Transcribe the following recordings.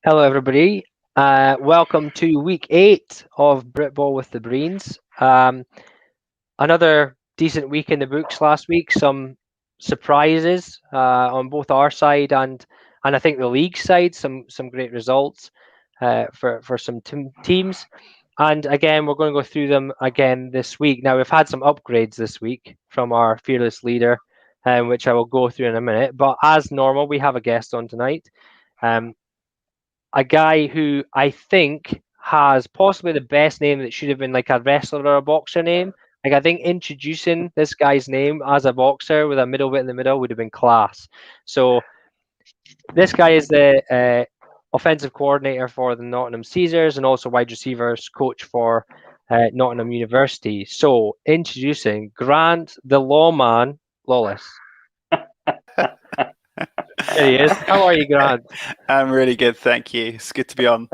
Hello, everybody. Welcome to week 8 of Britball with the Breens. Another decent week in the books last week. Some surprises on both our side and I think the league side. Some great results for some teams. And again, we're going to go through them again this week. Now, we've had some upgrades this week from our fearless leader, which I will go through in a minute. But as normal, we have a guest on tonight. A guy who I think has possibly the best name that should have been like a wrestler or a boxer name. Like, I think introducing this guy's name as a boxer with a middle bit in the middle would have been class. So this guy is the offensive coordinator for the Nottingham Caesars and also wide receivers coach for Nottingham University. So introducing Grant the Lawman Lawless. There he is. How are you, Grant? I'm really good, thank you. It's good to be on.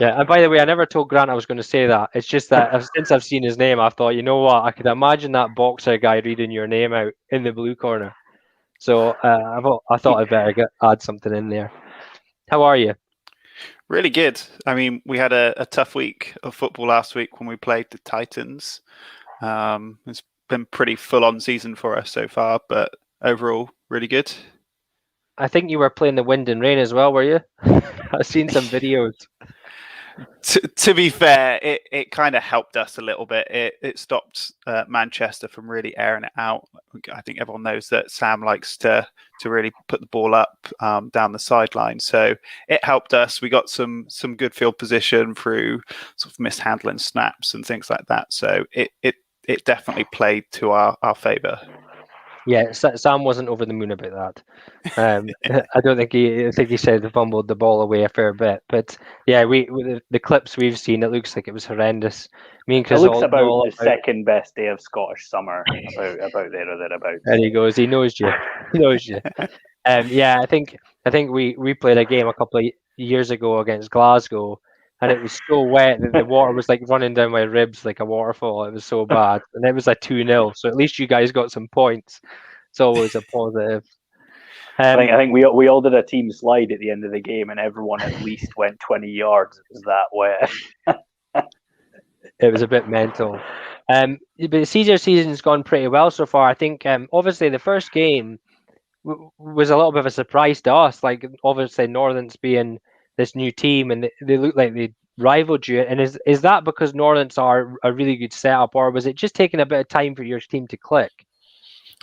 Yeah, and by the way, I never told Grant I was going to say that. It's just that since I've seen his name, I thought, you know what, I could imagine that boxer guy reading your name out in the blue corner. So I thought I'd better add something in there. How are you? Really good. I mean, we had a tough week of football last week when we played the Titans. It's been pretty full-on season for us so far, but overall, really good. I think you were playing the wind and rain as well, were you? I've seen some videos. To be fair, it kind of helped us a little bit. It stopped Manchester from really airing it out. I think everyone knows that Sam likes to really put the ball up down the sideline. So it helped us. We got some good field position through sort of mishandling snaps and things like that. So it definitely played to our favour. Yeah, Sam wasn't over the moon about that. I don't think he said he fumbled the ball away a fair bit, but yeah, with the clips we've seen, it looks like it was horrendous. Me and Chris it looks about the second best day of Scottish summer, about there or thereabouts. There he goes. He knows you. He knows you. Yeah, I think we played a game a couple of years ago against Glasgow, and it was so wet that the water was like running down my ribs like a waterfall. It was so bad, and it was a 2-0. So at least you guys got some points. It's always a positive. I think we all did a team slide at the end of the game, and everyone at least went 20 yards. It was that wet. It was a bit mental. But the Caesar season's gone pretty well so far. I think obviously the first game was a little bit of a surprise to us. Like, obviously Northants being this new team, and they look like they rivaled you. And is that because Northants are a really good setup, or was it just taking a bit of time for your team to click?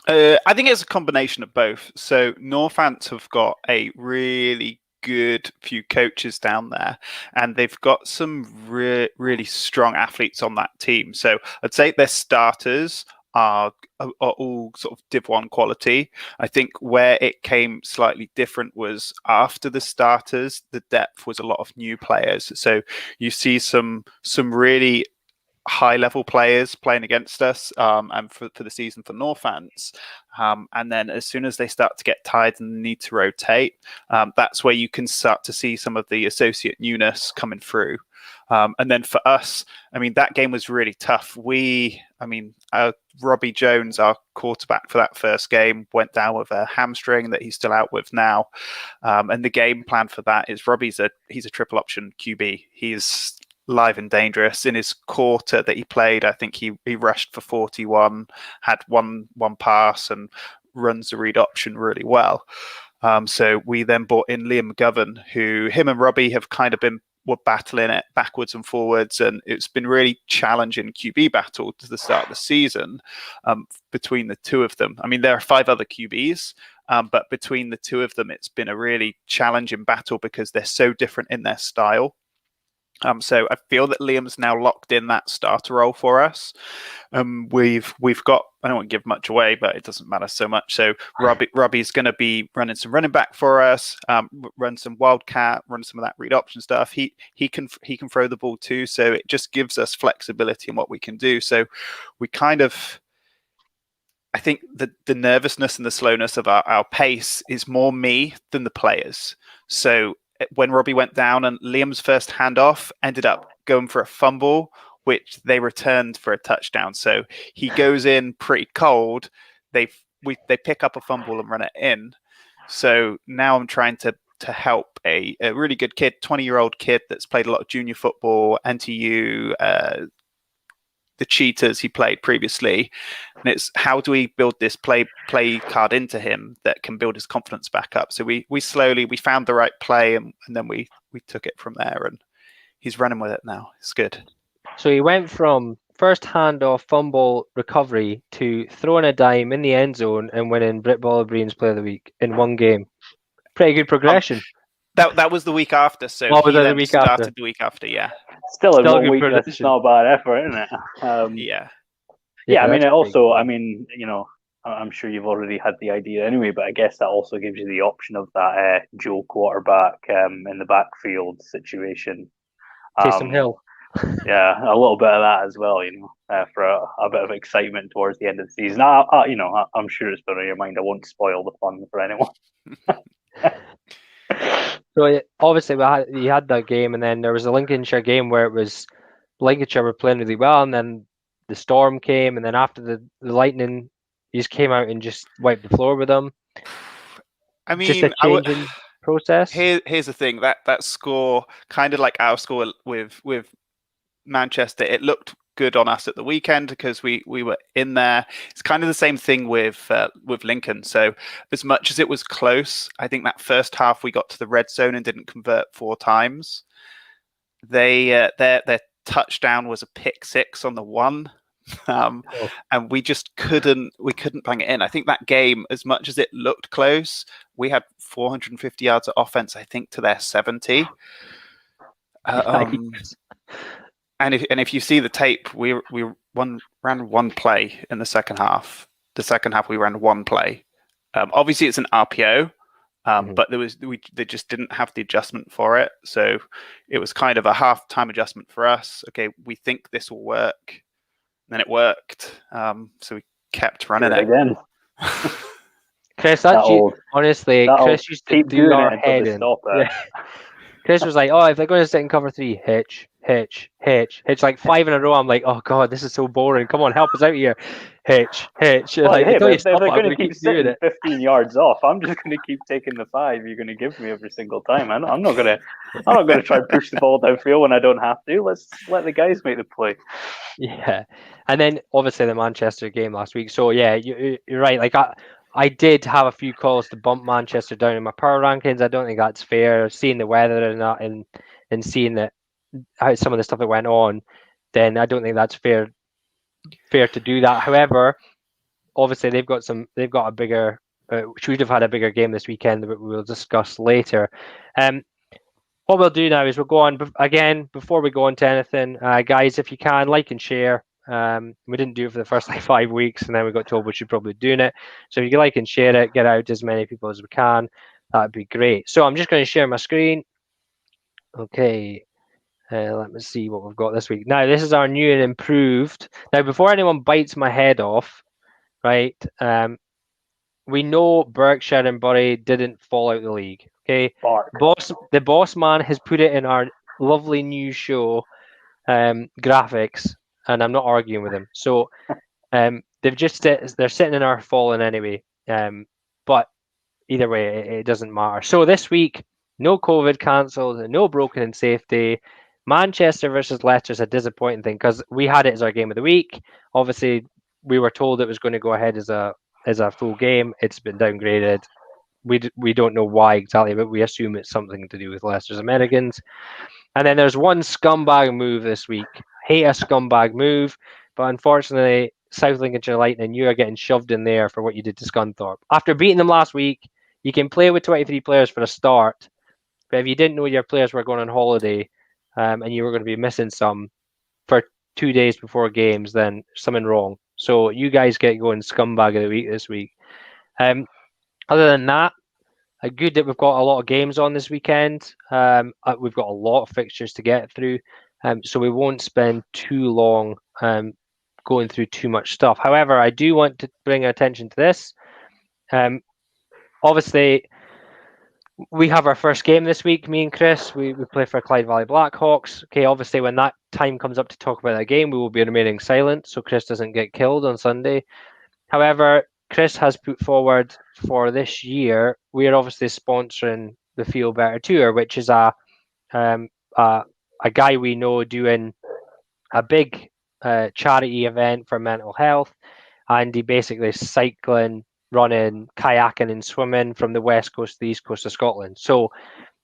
I think it's a combination of both. So Northants have got a really good few coaches down there, and they've got some really strong athletes on that team. So I'd say their starters are all sort of Div 1 quality. I think where it came slightly different was after the starters, the depth was a lot of new players. So you see some really high-level players playing against us, and for the season for Northants. And then as soon as they start to get tired and need to rotate, that's where you can start to see some of the associate newness coming through. And then for us, I mean, that game was really tough. Robbie Jones, our quarterback for that first game, went down with a hamstring that he's still out with now. And the game plan for that is he's a triple option QB. He's live and dangerous. In his quarter that he played, I think he rushed for 41, had one pass, and runs the read option really well. So we then brought in Liam McGovern, who him and Robbie have kind of were battling it backwards and forwards, and it's been really challenging QB battle to the start of the season between the two of them. I mean, there are 5 other QBs, but between the two of them, it's been a really challenging battle because they're so different in their style. So I feel that Liam's now locked in that starter role for us. We've got, I don't want to give much away, but it doesn't matter so much. So Robbie's going to be running some running back for us, run some wildcat, run some of that read option stuff. He can throw the ball too, so it just gives us flexibility in what we can do. So we kind of, I think the nervousness and the slowness of our pace is more me than the players. So when Robbie went down and Liam's first handoff ended up going for a fumble, which they returned for a touchdown. So he goes in pretty cold. They pick up a fumble and run it in. So now I'm trying to to help a really good kid, 20-year-old kid that's played a lot of junior football, NTU, the Cheetahs he played previously, and it's how do we build this play card into him that can build his confidence back up. So we found the right play, and then we took it from there, and he's running with it now. It's good. So he went from first handoff fumble recovery to throwing a dime in the end zone and winning Britball Breens Player of the Week in one game. Pretty good progression. That was the week after, so was he that then the week started after? the week after, yeah. Still in Still one good week, that's progression. not a bad effort, isn't it? Yeah, I mean, that's it also, pretty I mean, you know, I'm sure you've already had the idea anyway, but I guess that also gives you the option of that dual quarterback in the backfield situation. Taysom Hill. Yeah, a little bit of that as well, you know, for a bit of excitement towards the end of the season. I'm sure it's been on your mind. I won't spoil the fun for anyone. So obviously you had that game, and then there was a Lincolnshire game where it was Lincolnshire were playing really well, and then the storm came, and then after the lightning, he just came out and just wiped the floor with them. I mean, just a changing process. Here's the thing, that score, kind of like our score with Manchester, it looked good on us at the weekend because we were in there. It's kind of the same thing with Lincoln. So as much as it was close, I think that first half we got to the red zone and didn't convert 4 times. Their touchdown was a pick 6 on the 1. And we just couldn't bang it in. I think that game, as much as it looked close, we had 450 yards of offense, I think, to their 70. And if you see the tape, we ran one play in the second half. The second half we ran one play. Obviously, it's an RPO, but they just didn't have the adjustment for it. So it was kind of a half-time adjustment for us. Okay, we think this will work. And then it worked. So we kept running it again. Chris, honestly, Chris used to do our head in. Chris was like, "Oh, if they're going to sit in cover 3, hitch, like 5 in a row." I'm like, "Oh God, this is so boring. Come on, help us out here, hitch." Well, like, hey, if they're going to keep sitting 15 yards off, I'm just going to keep taking the 5 you're going to give me every single time. I'm not going to try and push the ball downfield when I don't have to. Let's let the guys make the play. Yeah, and then obviously the Manchester game last week. So yeah, you're right. Like I did have a few calls to bump Manchester down in my power rankings. I don't think that's fair. Seeing the weather and that, and seeing that how some of the stuff that went on, then I don't think that's fair to do that. However, obviously they've got a bigger, should have had a bigger game this weekend that we'll discuss later. What we'll do now is we'll go on again before we go on to anything, guys. If you can, like and share. We didn't do it for the first 5 weeks, and then we got told we should probably be doing it. So if you can like and share it, get out to as many people as we can. That'd be great. So I'm just going to share my screen. Okay. Let me see what we've got this week. Now, this is our new and improved. Now, before anyone bites my head off, right? We know Berkshire and Bury didn't fall out the league. Okay, the boss man has put it in our lovely new show graphics, and I'm not arguing with him. So they're sitting in our fallen anyway. But either way, it doesn't matter. So this week, no COVID cancelled, no broken in safety. Manchester versus Leicester is a disappointing thing because we had it as our game of the week. Obviously, we were told it was going to go ahead as a full game. It's been downgraded. We don't know why exactly, but we assume it's something to do with Leicester's Americans. And then there's one scumbag move this week. Hate a scumbag move, but unfortunately, South Lincolnshire Lightning, you are getting shoved in there for what you did to Scunthorpe. After beating them last week, you can play with 23 players for a start, but if you didn't know your players were going on holiday and you were going to be missing some for 2 days before games, then something wrong. So you guys get going scumbag of the week this week. Other than that, good that we've got a lot of games on this weekend. We've got a lot of fixtures to get through, so we won't spend too long going through too much stuff. However, I do want to bring attention to this. Obviously, we have our first game this week, me and Chris. We play for Clyde Valley Blackhawks. Okay, obviously, when that time comes up to talk about that game, we will be remaining silent so Chris doesn't get killed on Sunday. However, Chris has put forward for this year, we are obviously sponsoring the Feel Better Tour, which is a guy we know doing a big charity event for mental health, and he basically is cycling, running, kayaking and swimming from the west coast to the east coast of Scotland. So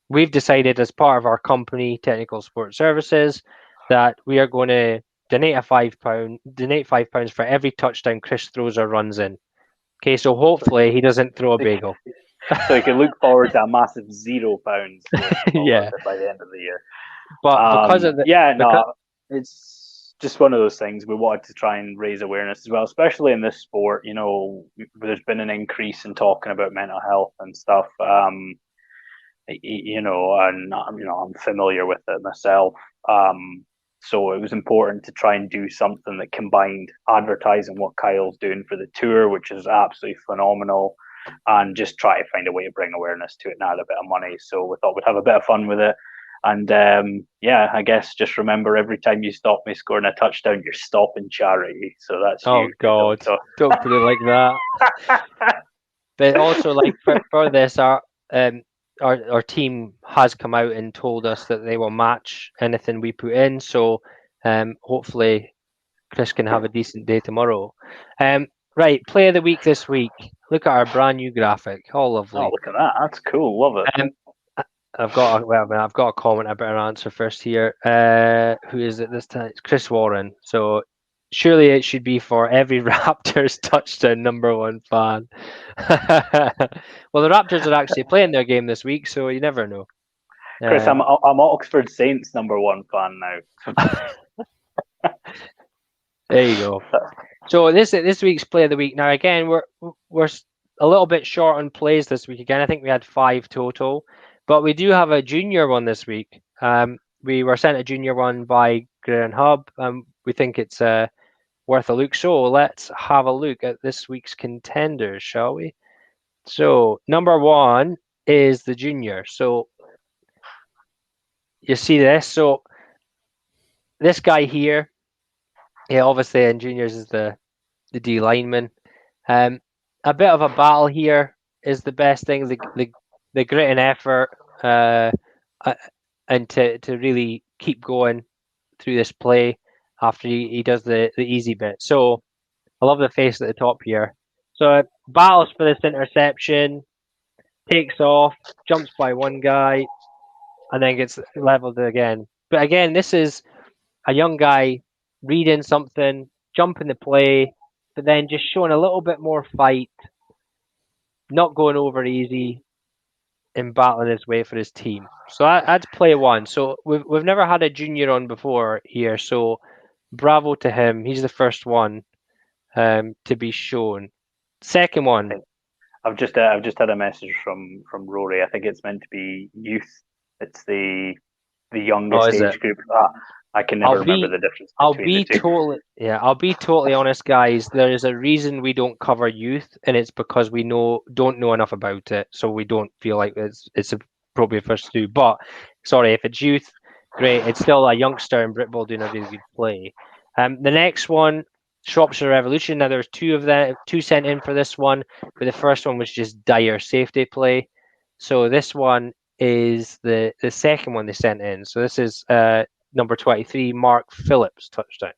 we've decided, as part of our company, Technical Support Services, that we are going to donate £5 for every touchdown Chris throws or runs in. Okay, so hopefully he doesn't throw a bagel. So he can look forward to a massive £0 yeah, by the end of the year. But because of the it's just one of those things. We wanted to try and raise awareness as well, especially in this sport. You know, there's been an increase in talking about mental health and stuff. You know, and I'm familiar with it myself. So it was important to try and do something that combined advertising what Kyle's doing for the tour, which is absolutely phenomenal, and just try to find a way to bring awareness to it and add a bit of money. So we thought we'd have a bit of fun with it. And I guess just remember, every time you stop me scoring a touchdown, you're stopping charity. So that's God, don't put it like that. But also, like for this, our team has come out and told us that they will match anything we put in. So hopefully Chris can have a decent day tomorrow. Right, play of the week this week. Look at our brand new graphic. Oh, lovely. Oh, look at that. That's cool. Love it. I've got a comment I better answer first here. Who is it this time? It's Chris Warren. So surely it should be for every Raptors touchdown #1 fan. Well, the Raptors are actually playing their game this week, so you never know. Chris, I'm Oxford Saints #1 fan now. There you go. So this week's play of the week. Now again, we're a little bit short on plays this week. Again, I think we had 5 total, but we do have a junior one this week. We were sent a junior one by Grant Hub. We think it's worth a look. So let's have a look at this week's contenders, shall we? So #1 is the junior. So you see this. So this guy here, obviously in juniors is the D lineman. A bit of a battle here is the best thing. The grit and effort, and to really keep going through this play after he does the easy bit. So I love the face at the top here. So battles for this interception, takes off, jumps by one guy, and then gets leveled again. But again, this is a young guy reading something, jumping the play, but then just showing a little bit more fight, not going over easy, and battling his way for his team. So I'd play 1. So we've never had a junior on before here, so bravo to him. He's the first one to be shown. Second one. I've just had a message from Rory. I think it's meant to be youth. It's the youngest age group. I can never remember the difference between the two. I'll be totally honest, guys. There is a reason we don't cover youth, and it's because we don't know enough about it, so we don't feel like it's appropriate for us to do. But sorry, if it's youth, great. It's still a youngster in Britball doing a really good play. The next one, Shropshire Revolution. Now there's 2 of them, 2 sent in for this one, but the first one was just dire safety play. So this one is the second one they sent in. So this is number 23, Mark Phillips touchdown.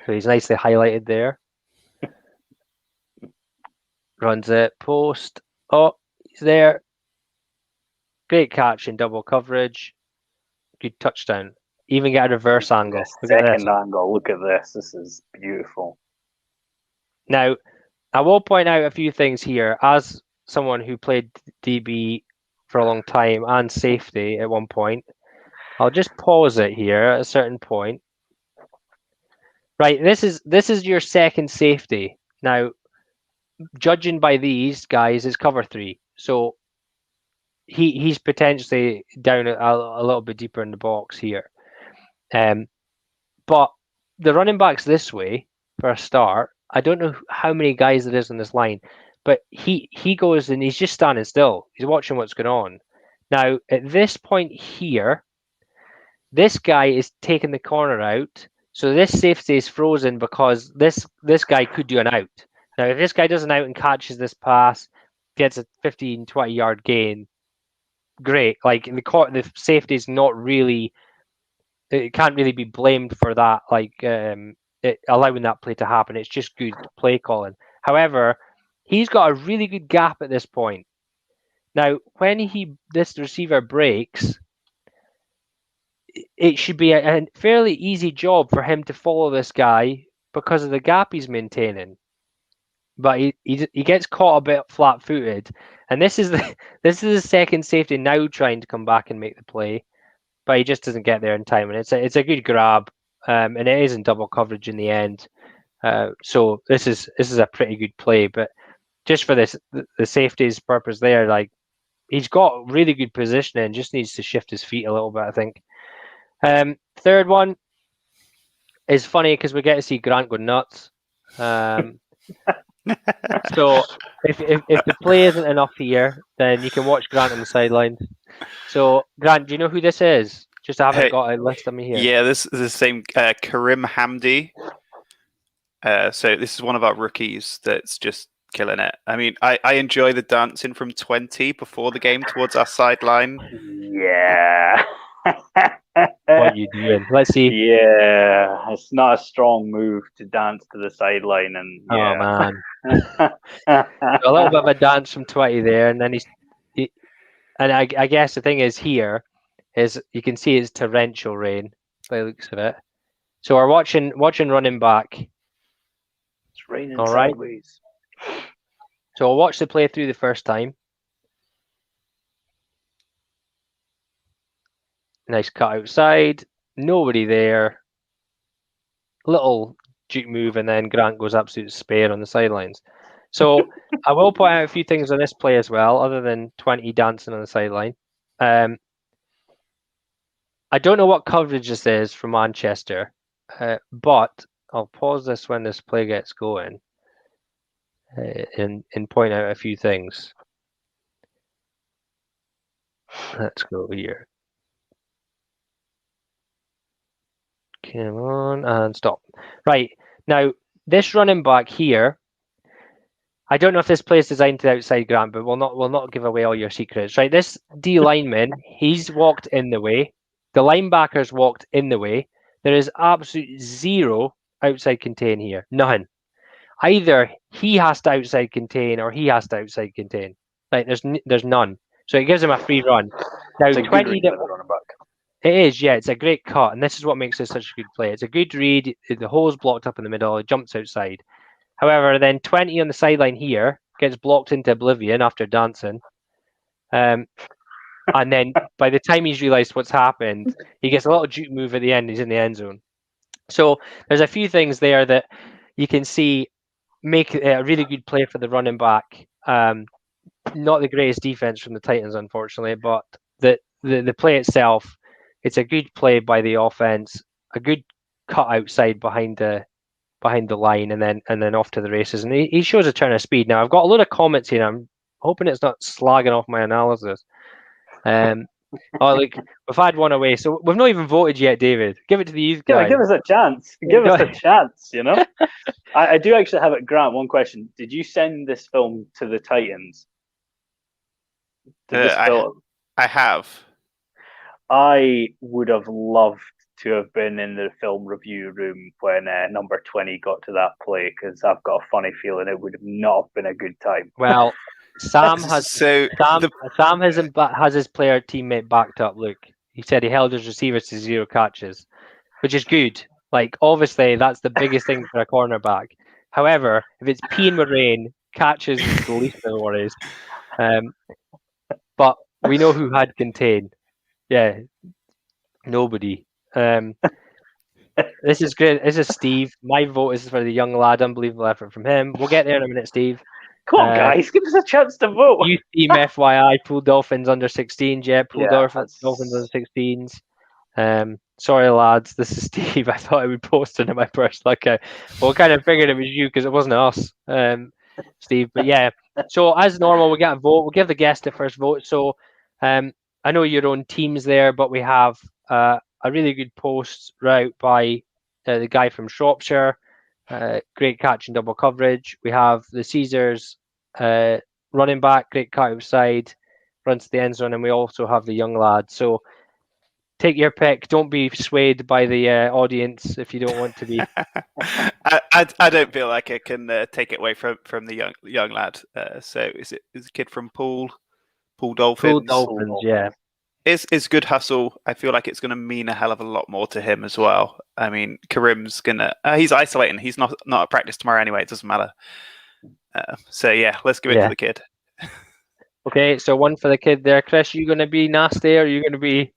So he's nicely highlighted there. Runs it, post. Oh, he's there. Great catch in double coverage. Good touchdown. Even get a reverse angle. Second angle. Look at this. This is beautiful. Now, I will point out a few things here. As someone who played DB for a long time and safety at one point, I'll just pause it here at a certain point. Right, this is your second safety. Now, judging by these guys, is cover 3. So he's potentially down a little bit deeper in the box here. But the running backs this way for a start. I don't know how many guys there is on this line, but he goes and he's just standing still. He's watching what's going on. Now, at this point here, this guy is taking the corner out. So this safety is frozen because this guy could do an out. Now, if this guy does an out and catches this pass, gets a 15, 20-yard gain, great. Like the safety is not really, it can't really be blamed for that. Like allowing that play to happen, it's just good play calling. However, he's got a really good gap at this point. Now, when this receiver breaks, it should be a fairly easy job for him to follow this guy because of the gap he's maintaining. But he gets caught a bit flat-footed, and this is the second safety now trying to come back and make the play, but he just doesn't get there in time, and it's a good grab, and it is in double coverage in the end. So this is a pretty good play, but just for the safety's purpose there, like he's got really good positioning, just needs to shift his feet a little bit, I think. Third one is funny because we get to see Grant go nuts. So if the play isn't enough here, then you can watch Grant on the sidelines. So Grant, do you know who this is? Just I haven't got a list of me here. Yeah, this is the same Karim Hamdi. So this is one of our rookies that's just killing it. I mean, I enjoy the dancing from 20 before the game towards our sideline. Yeah. What are you doing? Let's see. Yeah, it's not a strong move to dance to the sideline, and oh man, a little bit of a dance from 20 there, and then and I guess the thing is here is you can see it's torrential rain by the looks of it. So we're watching running back. It's raining all right. Sideways. So I'll watch the play through the first time. Nice cut outside. Nobody there. Little juke move, and then Grant goes absolute spare on the sidelines. So I will point out a few things on this play as well, other than 20 dancing on the sideline. I don't know what coverage this is from Manchester, but I'll pause this when this play gets going and point out a few things. Let's go here. Come on, and stop. Right, now, this running back here, I don't know if this play is designed to outside Grant, but we'll not give away all your secrets. Right, this D lineman, he's walked in the way. The linebackers walked in the way. There is absolute zero outside contain here. None. Either he has to outside contain or he has to outside contain. Like there's none. So it gives him a free run. Now, it's a 20 good running back. It is, yeah. It's a great cut, and this is what makes it such a good play. It's a good read. The hole's blocked up in the middle. It jumps outside. However, then 20 on the sideline here gets blocked into oblivion after dancing. And then by the time he's realised what's happened, he gets a little juke move at the end. He's in the end zone. So there's a few things there that you can see make a really good play for the running back. Not the greatest defense from the Titans, unfortunately, but the play itself, it's a good play by the offense, a good cut outside behind the line, and then off to the races. And he shows a turn of speed. Now I've got a lot of comments here. I'm hoping it's not slagging off my analysis. Look, we've had one away, so we've not even voted yet, David. Give it to the youth guy. Yeah, give us a chance. Give us a chance. You know, I do actually have it. Grant, one question: did you send this film to the Titans? I have. I would have loved to have been in the film review room when number 20 got to that play, because I've got a funny feeling it would have not been a good time. Well, Sam has his player teammate backed up. Look, he said he held his receivers to 0 catches, which is good. Like, obviously, that's the biggest thing for a cornerback. However, if it's peeing with rain, catches is the least of the worries. But we know who had contained. Yeah, nobody. This is great. This is Steve. My vote is for the young lad. Unbelievable effort from him. We'll get there in a minute, Steve. Come on, guys. Give us a chance to vote. Youth team FYI. Pool Dolphins under 16s. Yeah, Pool Dolphins under 16s. Sorry, lads. This is Steve. I thought I would post it in my personal account. Well, kind of figured it was you because it wasn't us, Steve. But yeah. So as normal, we get a vote. We'll give the guest the first vote. So I know your own teams there, but we have a really good post route by the guy from Shropshire. Great catch and double coverage. We have the Caesars running back, great cut outside, runs to the end zone, and we also have the young lad. So take your pick. Don't be swayed by the audience if you don't want to be. I don't feel like I can take it away from the young lad. So is a kid from Poole Dolphins? Poole Dolphins, yeah. It's good hustle. I feel like it's going to mean a hell of a lot more to him as well. I mean, Karim's gonna. He's isolating. He's not at practice tomorrow anyway. It doesn't matter. So yeah, let's give it to the kid. Okay, so one for the kid there. Chris, you going to be nasty or are you going to be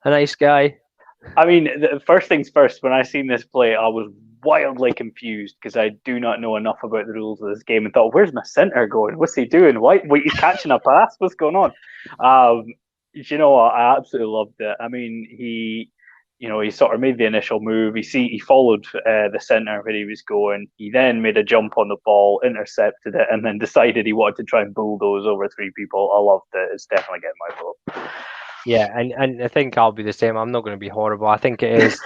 a nice guy? I mean, the first things first, when I seen this play, I was wildly confused because I do not know enough about the rules of this game and thought, where's my centre going? What's he doing? Wait, he's catching a pass? What's going on? You know what? I absolutely loved it. I mean, he sort of made the initial move. He followed the centre where he was going. He then made a jump on the ball, intercepted it, and then decided he wanted to try and bulldoze over three people. I loved it. It's definitely getting my vote. Yeah, and I think I'll be the same. I'm not going to be horrible. I think it is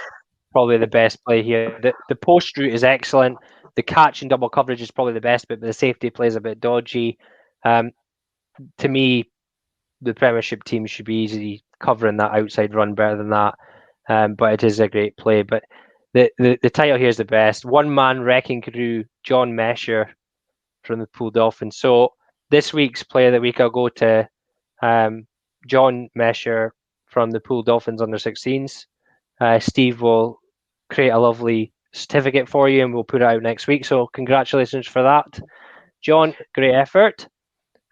probably the best play here. The post route is excellent. The catch and double coverage is probably the best, but the safety play is a bit dodgy. To me, the Premiership team should be easily covering that outside run better than that. But it is a great play. But the title here is the best. One man wrecking crew, John Mesher from the Poole Dolphins. So this week's player of the week, I'll go to John Mesher from the Poole Dolphins under 16s. Steve will create a lovely certificate for you and we'll put it out next week. So congratulations for that. John, great effort.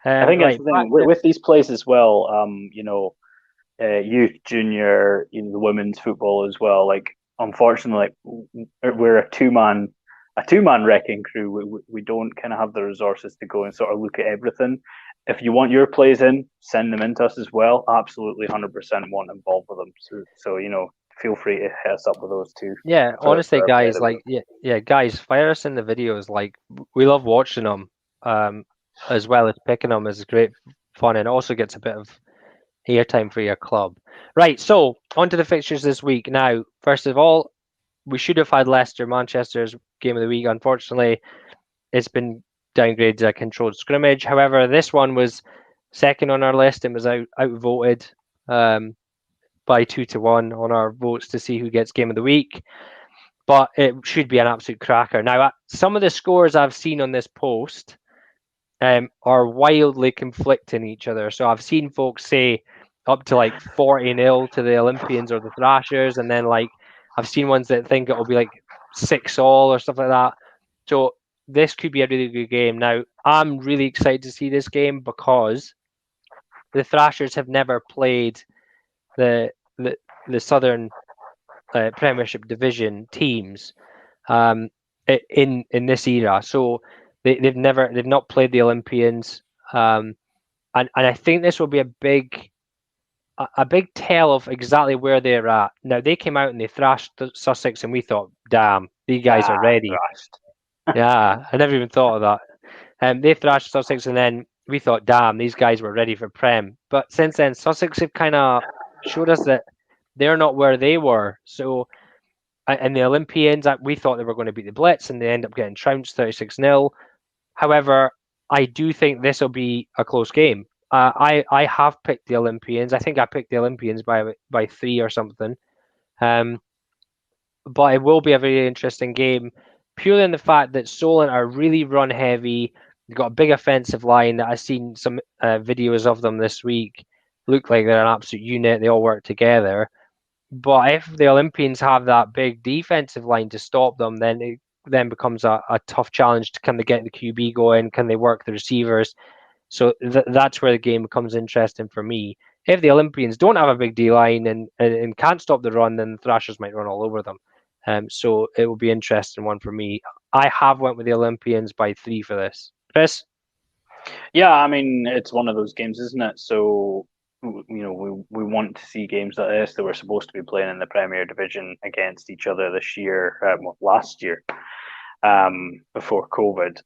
I think that's the thing with these plays as well. Youth, junior, the women's football as well. Like, unfortunately, we're a two-man wrecking crew. We don't kind of have the resources to go and sort of look at everything. If you want your plays in, send them in to us as well. Absolutely, 100% want involved with them. So feel free to hit us up with those too. Yeah, honestly, guys, guys, fire us in the videos. Like, we love watching them, as well as picking them is great fun, and also gets a bit of airtime for your club. Right, so on to the fixtures this week. Now, first of all, we should have had Manchester's game of the week. Unfortunately, it's been downgraded to a controlled scrimmage. However, this one was second on our list and was outvoted by 2-1 on our votes to see who gets game of the week. But it should be an absolute cracker. Now, some of the scores I've seen on this post are wildly conflicting each other. So I've seen folks say up to like 40-0 to the Olympians or the Thrashers, and then like I've seen ones that think it'll be like 6-6 or stuff like that. So this could be a really good game. Now, I'm really excited to see this game because the Thrashers have never played the Southern Premiership Division teams in this era. So they've not played the Olympians, and I think this will be a big tell of exactly where they're at. Now, they came out and they thrashed Sussex, and we thought, damn, these guys are ready. Yeah, I never even thought of that. They thrashed Sussex, and then we thought, damn, these guys were ready for Prem. But since then, Sussex have kind of showed us that they're not where they were. So, and the Olympians, we thought they were going to beat the Blitz, and they end up getting trounced 36-0. However, I do think this will be a close game. I have picked the Olympians. I think I picked the Olympians by 3 or something. But it will be a very interesting game, purely in the fact that Solent are really run heavy. They've got a big offensive line that I've seen some videos of them this week. Look like they're an absolute unit. They all work together. But if the Olympians have that big defensive line to stop them, then it then becomes a tough challenge. Can they get the QB going? Can they work the receivers? So that's where the game becomes interesting for me. If the Olympians don't have a big D line and can't stop the run, then the Thrashers might run all over them. So it will be an interesting one for me. I have went with the Olympians by 3 for this. Chris? Yeah, I mean, it's one of those games, isn't it? So, we want to see games like this that we're supposed to be playing in the Premier Division against each other this year, last year, before COVID.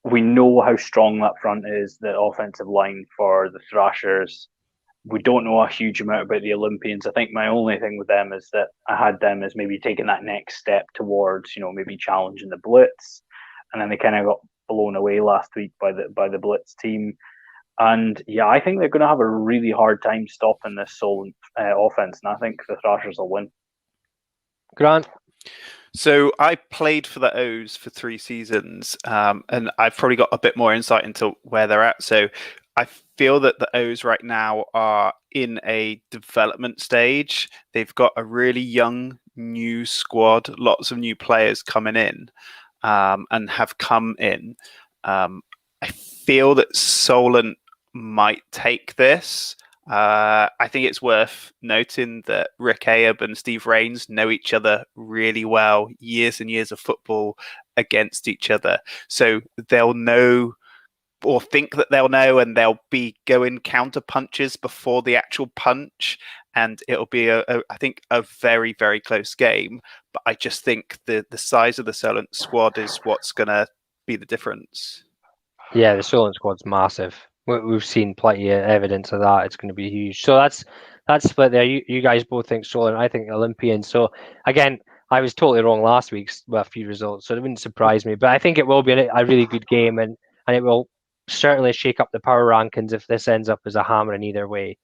We know how strong that front is, the offensive line for the Thrashers. We don't know a huge amount about the Olympians. I think my only thing with them is that I had them as maybe taking that next step towards, maybe challenging the Blitz. And then they kind of got blown away last week by the Blitz team. And yeah, I think they're going to have a really hard time stopping this Solent offense, and I think the Thrashers will win. Grant? So I played for the O's for 3 seasons, and I've probably got a bit more insight into where they're at. So I feel that the O's right now are in a development stage. They've got a really young, new squad, lots of new players coming in, and have come in. I feel that Solent might take this. I think it's worth noting that Rick Ayoub and Steve Rains know each other really well, years and years of football against each other. So they'll know, or think that they'll know, and they'll be going counter punches before the actual punch. And it'll be, I think, a very, very close game. But I just think the size of the Solent squad is what's going to be the difference. Yeah, the Solent squad's massive. We've seen plenty of evidence of that. It's going to be huge. So that's split there. You guys both think Solent, I think Olympian. So again, I was totally wrong last week with a few results, so it wouldn't surprise me. But I think it will be a really good game, and it will certainly shake up the power rankings if this ends up as a hammer in either way.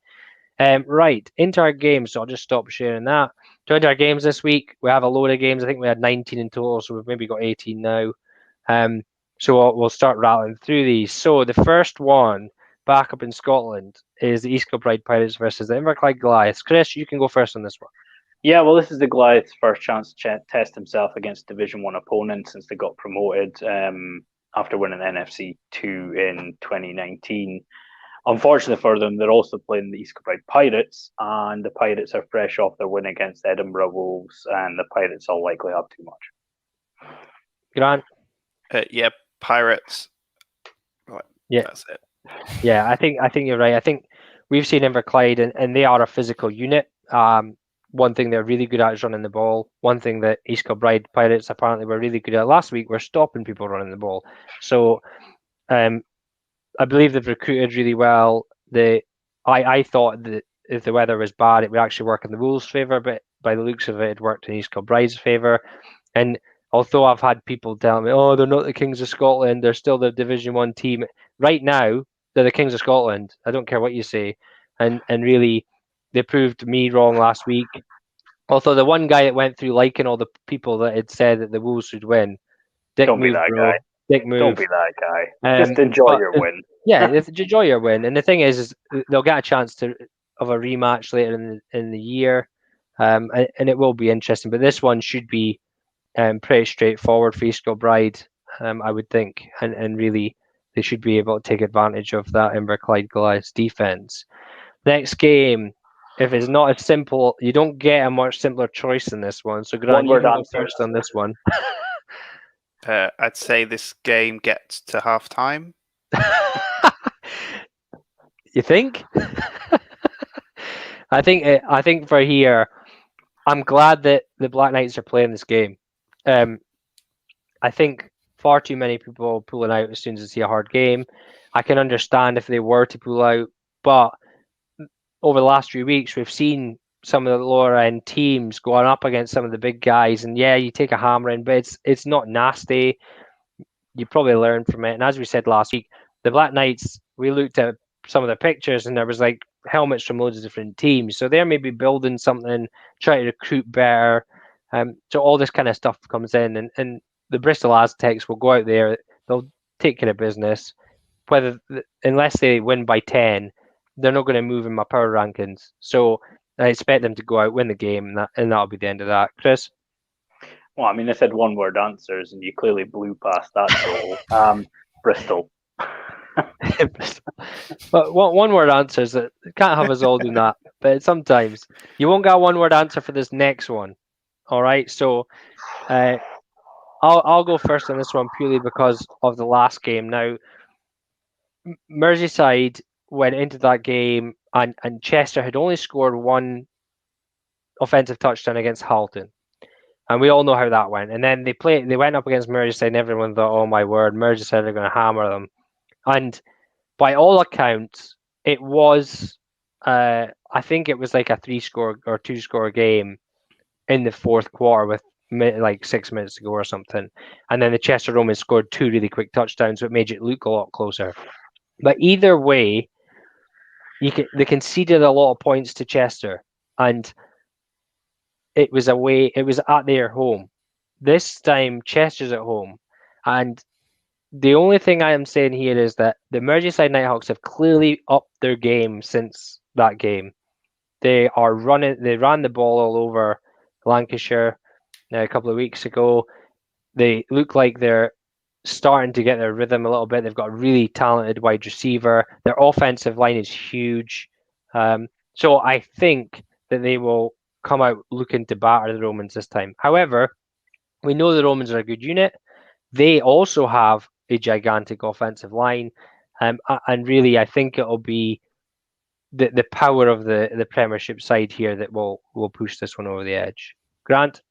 Right, into our games. So I'll just stop sharing that. To into our games this week, we have a load of games. I think we had 19 in total, so we've maybe got 18 now. So we'll start rattling through these. So the first one, back up in Scotland, is the East Kilbride Pirates versus the Inverclyde Goliaths. Chris, you can go first on this one. Yeah, well, this is the Goliaths' first chance to test himself against Division 1 opponents since they got promoted after winning the NFC 2 in 2019. Unfortunately for them, they're also playing the East Kilbride Pirates, and the Pirates are fresh off their win against Edinburgh Wolves, and the Pirates will likely have too much. Grant? Yeah, Pirates. Right, yeah, that's it. Yeah, I think you're right. I think we've seen Inverclyde, and they are a physical unit. One thing they're really good at is running the ball. One thing that East Kilbride Pirates apparently were really good at last week were stopping people running the ball. So I believe they've recruited really well. I thought that if the weather was bad, it would actually work in the Wolves' favour, but by the looks of it, it worked in East Kilbride's favour. And although I've had people tell me, oh, they're not the Kings of Scotland, they're still the Division 1 team. Right now, they're the Kings of Scotland. I don't care what you say. And really, they proved me wrong last week. Although the one guy that went through liking all the people that had said that the Wolves would win, Dick Don't move, be that bro. guy. Dick move. Don't be that guy. Just enjoy your win. Yeah, enjoy your win. And the thing is they'll get a chance of a rematch later in the year, and it will be interesting. But this one should be pretty straightforward for East Kilbride, I would think, and really they should be able to take advantage of that Inverclyde Goliaths defense. Next game, if it's not as simple, you don't get a much simpler choice than this one. So Grant, you can go first on this one. I'd say this game gets to half-time. You think? I think for here, I'm glad that the Black Knights are playing this game. I think far too many people pulling out as soon as they see a hard game. I can understand if they were to pull out, but over the last few weeks, we've seen some of the lower end teams going up against some of the big guys, and yeah, you take a hammer in, but it's not nasty. You probably learn from it. And as we said last week, the Black Knights, we looked at some of the pictures and there was like helmets from loads of different teams. So they're maybe building something, trying to recruit better. So all this kind of stuff comes in, and the Bristol Aztecs will go out there, they'll take care of business. Unless they win by 10, they're not going to move in my power rankings. So I expect them to go out, win the game, and that'll be the end of that. Chris? Well, I mean, I said one-word answers, and you clearly blew past that. So, Bristol. But one-word answers that can't have us all doing that. But sometimes you won't get a one-word answer for this next one. All right, so I'll go first on this one purely because of the last game. Now, Merseyside went into that game, and Chester had only scored one offensive touchdown against Halton. And we all know how that went. And then they went up against Merseyside, and everyone thought, oh my word, Merseyside are going to hammer them. And by all accounts, it was, I think it was like a 3-score or 2-score game in the fourth quarter with like 6 minutes to go or something, and then the Chester Romans scored 2 really quick touchdowns, which made it look a lot closer. But either way, they conceded a lot of points to Chester, and it was away. It was at their home. This time, Chester's at home, and the only thing I am saying here is that the Merseyside Nighthawks have clearly upped their game since that game. They ran the ball all over Lancashire a couple of weeks ago. They look like they're starting to get their rhythm a little bit. They've got a really talented wide receiver. Their offensive line is huge. So I think that they will come out looking to batter the Romans this time. However, we know the Romans are a good unit. They also have a gigantic offensive line. And really, I think it'll be the power of the Premiership side here that will push this one over the edge. Grant?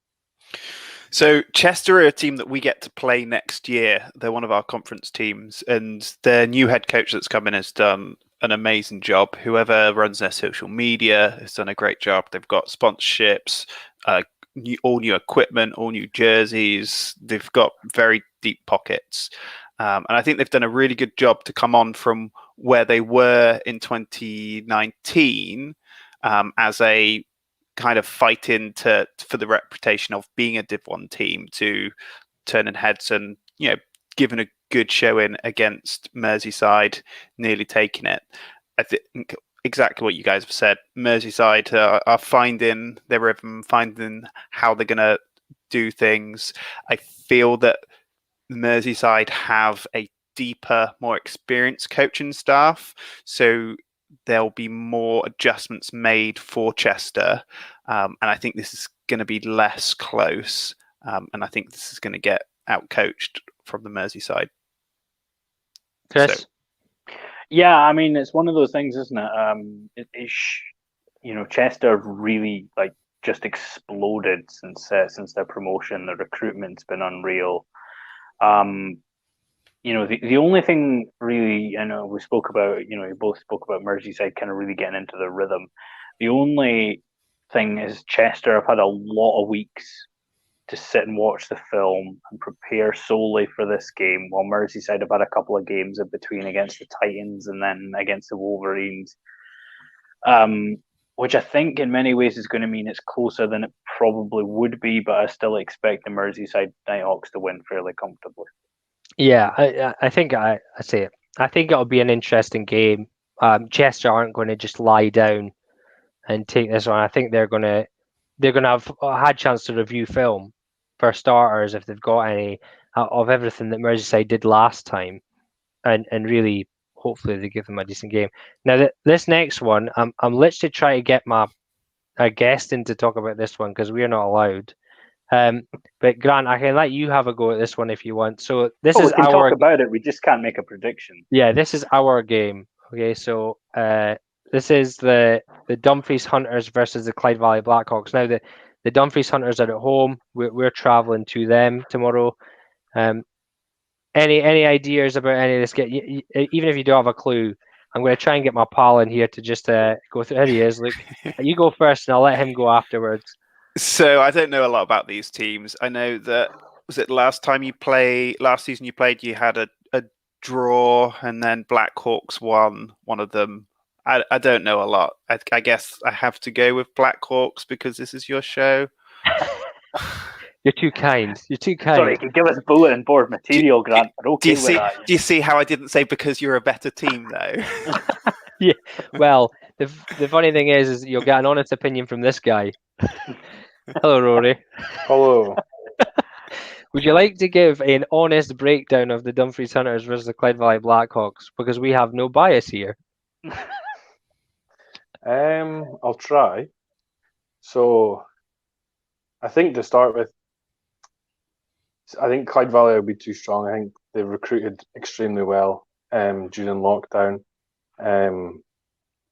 So Chester are a team that we get to play next year. They're one of our conference teams, and their new head coach that's come in has done an amazing job. Whoever runs their social media has done a great job. They've got sponsorships, all new equipment, all new jerseys. They've got very deep pockets. And I think they've done a really good job to come on from where they were in 2019 as a kind of fighting for the reputation of being a Div 1 team to turning heads and, giving a good showing against Merseyside, nearly taking it. I think exactly what you guys have said. Merseyside are finding their rhythm, finding how they're going to do things. I feel that Merseyside have a deeper, more experienced coaching staff, so there'll be more adjustments made for Chester, and I think this is going to be less close, and I think this is going to get out-coached from the Merseyside. Chris? So, yeah, I mean, it's one of those things, isn't it? Chester really just exploded since their promotion. The recruitment's been unreal. The only thing really, I know we spoke about, you both spoke about Merseyside kind of really getting into the rhythm. The only thing is Chester have had a lot of weeks to sit and watch the film and prepare solely for this game, while Merseyside have had a couple of games in between against the Titans and then against the Wolverines, which I think in many ways is going to mean it's closer than it probably would be, but I still expect the Merseyside Nighthawks to win fairly comfortably. Yeah, I think I say it. I think it'll be an interesting game. Chester aren't going to just lie down and take this one. I think they're going to have had chance to review film for starters if they've got any of everything that Merseyside did last time, and really hopefully they give them a decent game. Now this next one, I'm literally trying to get a guest in to talk about this one because we are not allowed. But Grant, I can let you have a go at this one if you want. So this is we can talk about it. We just can't make a prediction. Yeah, this is our game. Okay, so this is the Dumfries Hunters versus the Clyde Valley Blackhawks. Now the Dumfries Hunters are at home. We're traveling to them tomorrow. Any ideas about any of this game? Even if you don't have a clue, I'm going to try and get my pal in here to just go through. There he is. Look, you go first, and I'll let him go afterwards. So I don't know a lot about these teams. I know that last season you played, you had a draw, and then Blackhawks won one of them. I don't know a lot. I guess I have to go with Blackhawks because this is your show. You're too kind. Sorry, you can give us bulletin board material, Grant. Do you see how I didn't say because you're a better team, though? Yeah. Well, the funny thing is you'll get an honest opinion from this guy. Hello, Rory. Hello. Would you like to give an honest breakdown of the Dumfries Hunters versus the Clyde Valley Blackhawks? Because we have no bias here. I'll try. So, I think to start with, I think Clyde Valley will be too strong. I think they've recruited extremely well during lockdown.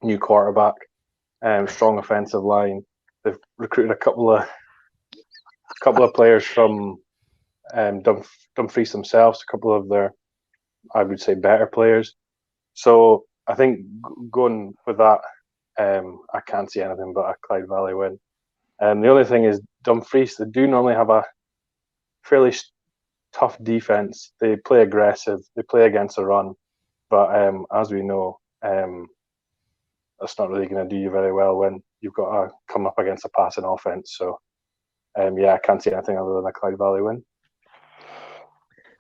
New quarterback, strong offensive line. They've recruited a couple of players from Dumfries themselves, a couple of their, I would say, better players. So I think going with that, I can't see anything but a Clyde Valley win. The only thing is Dumfries, they do normally have a fairly tough defense. They play aggressive. They play against a run, but as we know, that's not really going to do you very well when you've got to come up against a passing offense. So, I can't see anything other than a Clyde Valley win.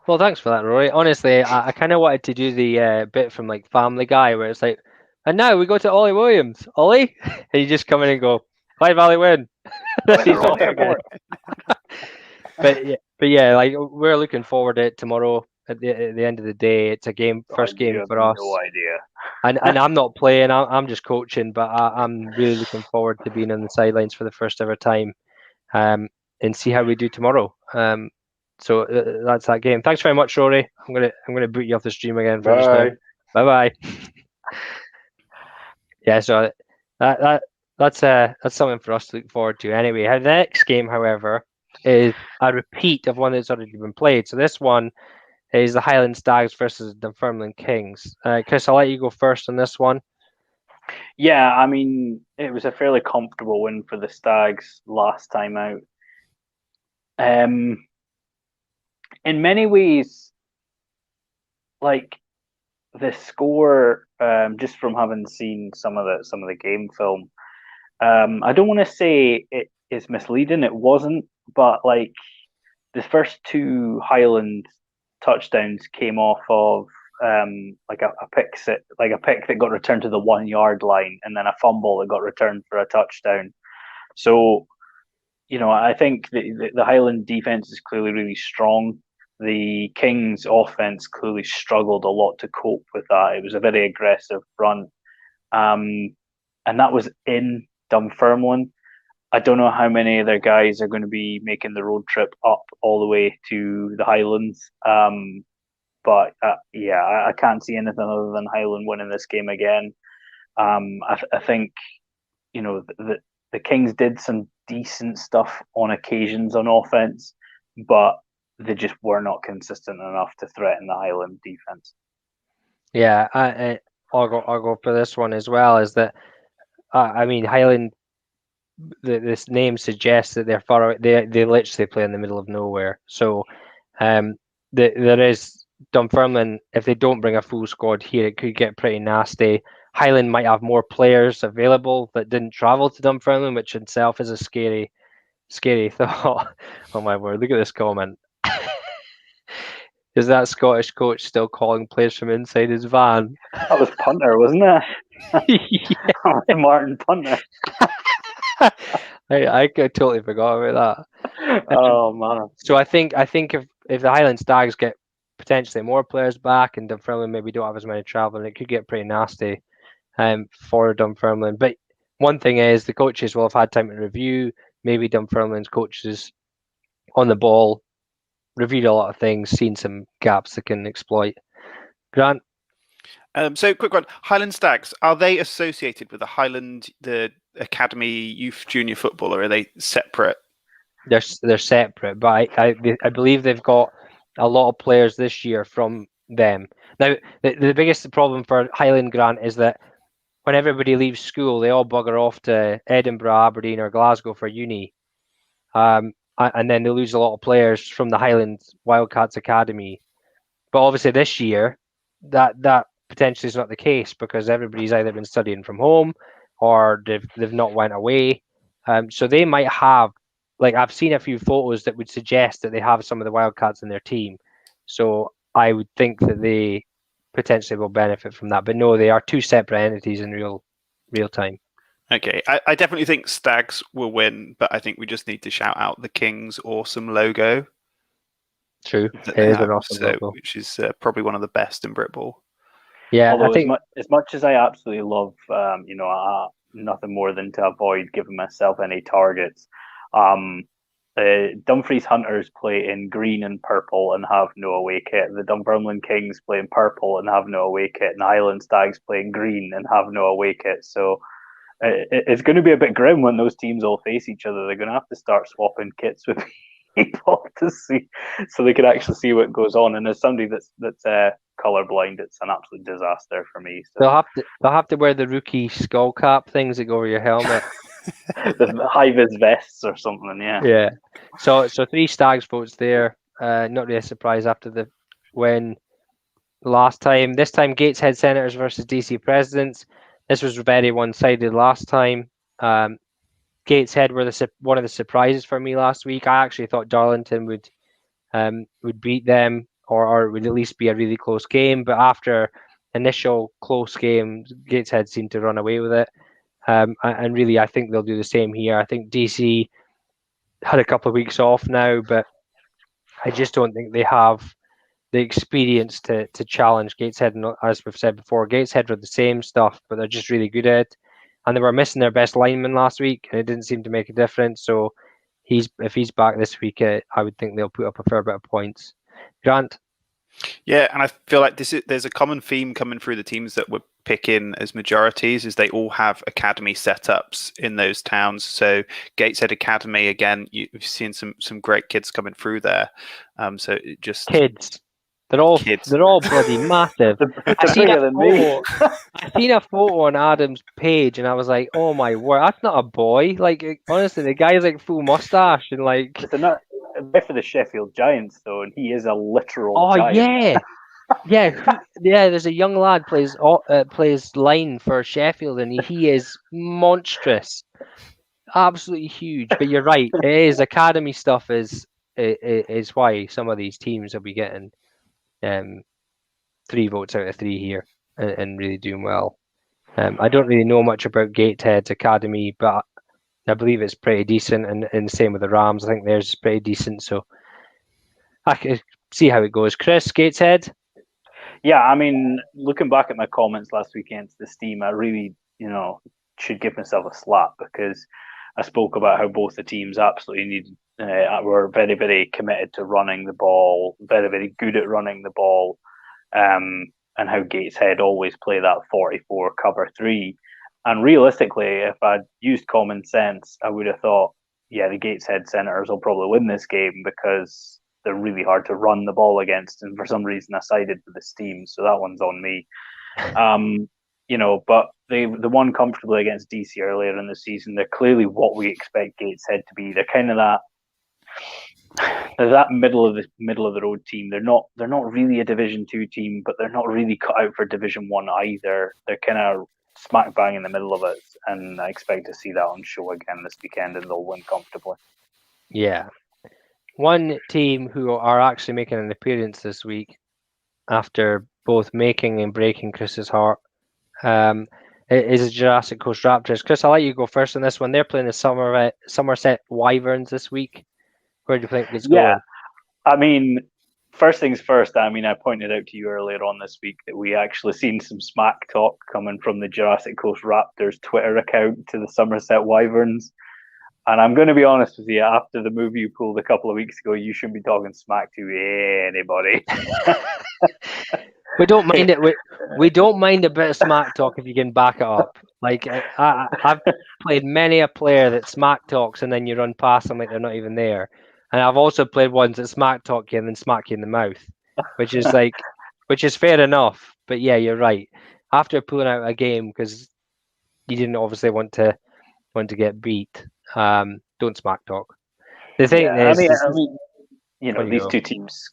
Well, thanks for that, Rory. Honestly, I kind of wanted to do the bit from like Family Guy where it's like, and now we go to Ollie Williams. Ollie? And you just come in and go, Clyde Valley win. He's off again. But yeah, like we're looking forward to it tomorrow. At the end of the day, it's a first game for us. No idea. And I'm not playing. I'm just coaching, but I'm really looking forward to being on the sidelines for the first ever time, and see how we do tomorrow. So that's that game. Thanks very much, Rory. I'm gonna boot you off the stream again for just now. Bye. Yeah. So that's something for us to look forward to. Anyway, the next game, however, is a repeat of one that's already been played. So this one is the Highland Stags versus Dunfermline Kings. Chris, I'll let you go first on this one. Yeah, I mean, it was a fairly comfortable win for the Stags last time out. In many ways, like the score, just from having seen some of the game film, I don't want to say it is misleading. It wasn't, but like the first two Highland touchdowns came off of like a pick that got returned to the 1 yard line, and then a fumble that got returned for a touchdown. So, I think the Highland defense is clearly really strong. The Kings offense clearly struggled a lot to cope with that. It was a very aggressive front, and that was in Dunfermline. I don't know how many of their guys are going to be making the road trip up all the way to the Highlands. But I can't see anything other than Highland winning this game again. I think, the Kings did some decent stuff on occasions on offense, but they just were not consistent enough to threaten the Highland defense. Yeah, I'll go for this one as well. Is that I mean, Highland. This name suggests that they're far away. They literally play in the middle of nowhere. So, there is Dunfermline. If they don't bring a full squad here, it could get pretty nasty. Highland might have more players available that didn't travel to Dunfermline, which itself is a scary thought. Oh my word! Look at this comment. Is that Scottish coach still calling players from inside his van? That was Punter, wasn't it? Yeah. Martin Punter. I totally forgot about that. Oh man! So I think if the Highland Stags get potentially more players back and Dunfermline maybe don't have as many travelling, it could get pretty nasty for Dunfermline. But one thing is the coaches will have had time to review. Maybe Dunfermline's coaches on the ball reviewed a lot of things, seen some gaps they can exploit. Grant? So quick one. Highland Stags, are they associated with the Academy Youth Junior Football, or are they separate? They're separate, but I believe they've got a lot of players this year from them. Now, the biggest problem for Highland, Grant, is that when everybody leaves school, they all bugger off to Edinburgh, Aberdeen, or Glasgow for uni. And then they lose a lot of players from the Highland Wildcats Academy. But obviously this year, that potentially is not the case because everybody's either been studying from home or they've not went away. So they might have, like I've seen a few photos that would suggest that they have some of the Wildcats in their team. So I would think that they potentially will benefit from that. But no, they are two separate entities in real time. Okay, I definitely think Stags will win, but I think we just need to shout out the Kings' awesome logo. True, it is an awesome logo, which is probably one of the best in Britball. Yeah, although I think as much as I absolutely love, nothing more than to avoid giving myself any targets. Dumfries Hunters play in green and purple and have no away kit. The Dunfermline Kings play in purple and have no away kit. And Highland Stags play in green and have no away kit. So it's going to be a bit grim when those teams all face each other. They're going to have to start swapping kits with people to see, so they can actually see what goes on. And as somebody that's colorblind, it's an absolute disaster for me. So. They'll have to wear the rookie skull cap things that go over your helmet. The high vis vests or something, yeah. Yeah. So 3 Stags votes there. Not really a surprise after the win last time. This time, Gateshead Senators versus DC Presidents. This was very one-sided last time. Gateshead were one of the surprises for me last week. I actually thought Darlington would beat them, or it would at least be a really close game. But after initial close game, Gateshead seemed to run away with it. And really, I think they'll do the same here. I think DC had a couple of weeks off now, but I just don't think they have the experience to challenge Gateshead. And as we've said before, Gateshead were the same stuff, but they're just really good at it. And they were missing their best lineman last week, and it didn't seem to make a difference. So if he's back this week, I would think they'll put up a fair bit of points. Grant? Yeah, and I feel like there's a common theme coming through the teams that we're picking as majorities, is they all have academy setups in those towns. So Gateshead Academy, again, you've seen some great kids coming through there. So it just kids. They're all kids. They're all bloody massive. They're bigger than me. I seen a photo on Adam's page, and I was like, "Oh my word, that's not a boy!" Like honestly, the guy's like full mustache and like. It's not for the Sheffield Giants though, and he is a literal. Oh giant. yeah. There's a young lad plays line for Sheffield, and he is monstrous, absolutely huge. But you're right, it is academy stuff is why some of these teams will be getting 3 votes out of 3 here and really doing well. I don't really know much about Gateshead's academy, but I believe it's pretty decent, and the same with the Rams. I think theirs is pretty decent, so I can see how it goes. Chris, Gateshead? Yeah, I mean, looking back at my comments last week against this team, I really, should give myself a slap, because I spoke about how both the teams absolutely needed, were very, very committed to running the ball, very, very good at running the ball, and how Gateshead always play that 44 cover 3. And realistically, if I'd used common sense, I would have thought, yeah, the Gateshead Senators will probably win this game because they're really hard to run the ball against. And for some reason, I sided with this team. So that one's on me. But they won comfortably against DC earlier in the season. They're clearly what we expect Gateshead to be. They're kind of that middle of the road team. They're not really a Division 2 team, but they're not really cut out for Division 1 either. They're kind of smack bang in the middle of it, and I expect to see that on show again this weekend, and they'll win comfortably. Yeah. One team who are actually making an appearance this week after both making and breaking Chris's heart is the Jurassic Coast Raptors. Chris, I'll let you go first on this one. They're playing the Somerset Wyverns this week. Where do you think it's going? I mean, first things first, I pointed out to you earlier on this week that we actually seen some smack talk coming from the Jurassic Coast Raptors Twitter account to the Somerset Wyverns. And I'm going to be honest with you, after the move you pulled a couple of weeks ago, you shouldn't be talking smack to anybody. We don't mind it. We don't mind a bit of smack talk if you can back it up. Like I've played many a player that smack talks and then you run past them like they're not even there. And I've also played ones that smack talk you and then smack you in the mouth, which is fair enough. But yeah, you're right. After pulling out a game because you didn't obviously want to get beat, don't smack talk. The thing is,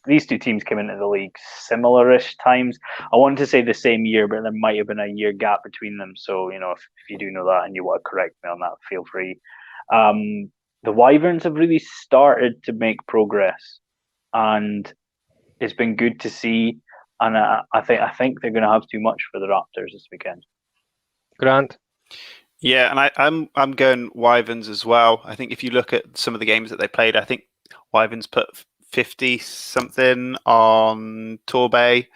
these two teams came into the league similar-ish times. I wanted to say the same year, but there might have been a year gap between them. So if you do know that and you want to correct me on that, feel free. The Wyverns have really started to make progress, and it's been good to see. And I think they're going to have too much for the Raptors this weekend. Grant? Yeah, and I'm going Wyverns as well. I think if you look at some of the games that they played, I think Wyverns put 50-something on Torbay,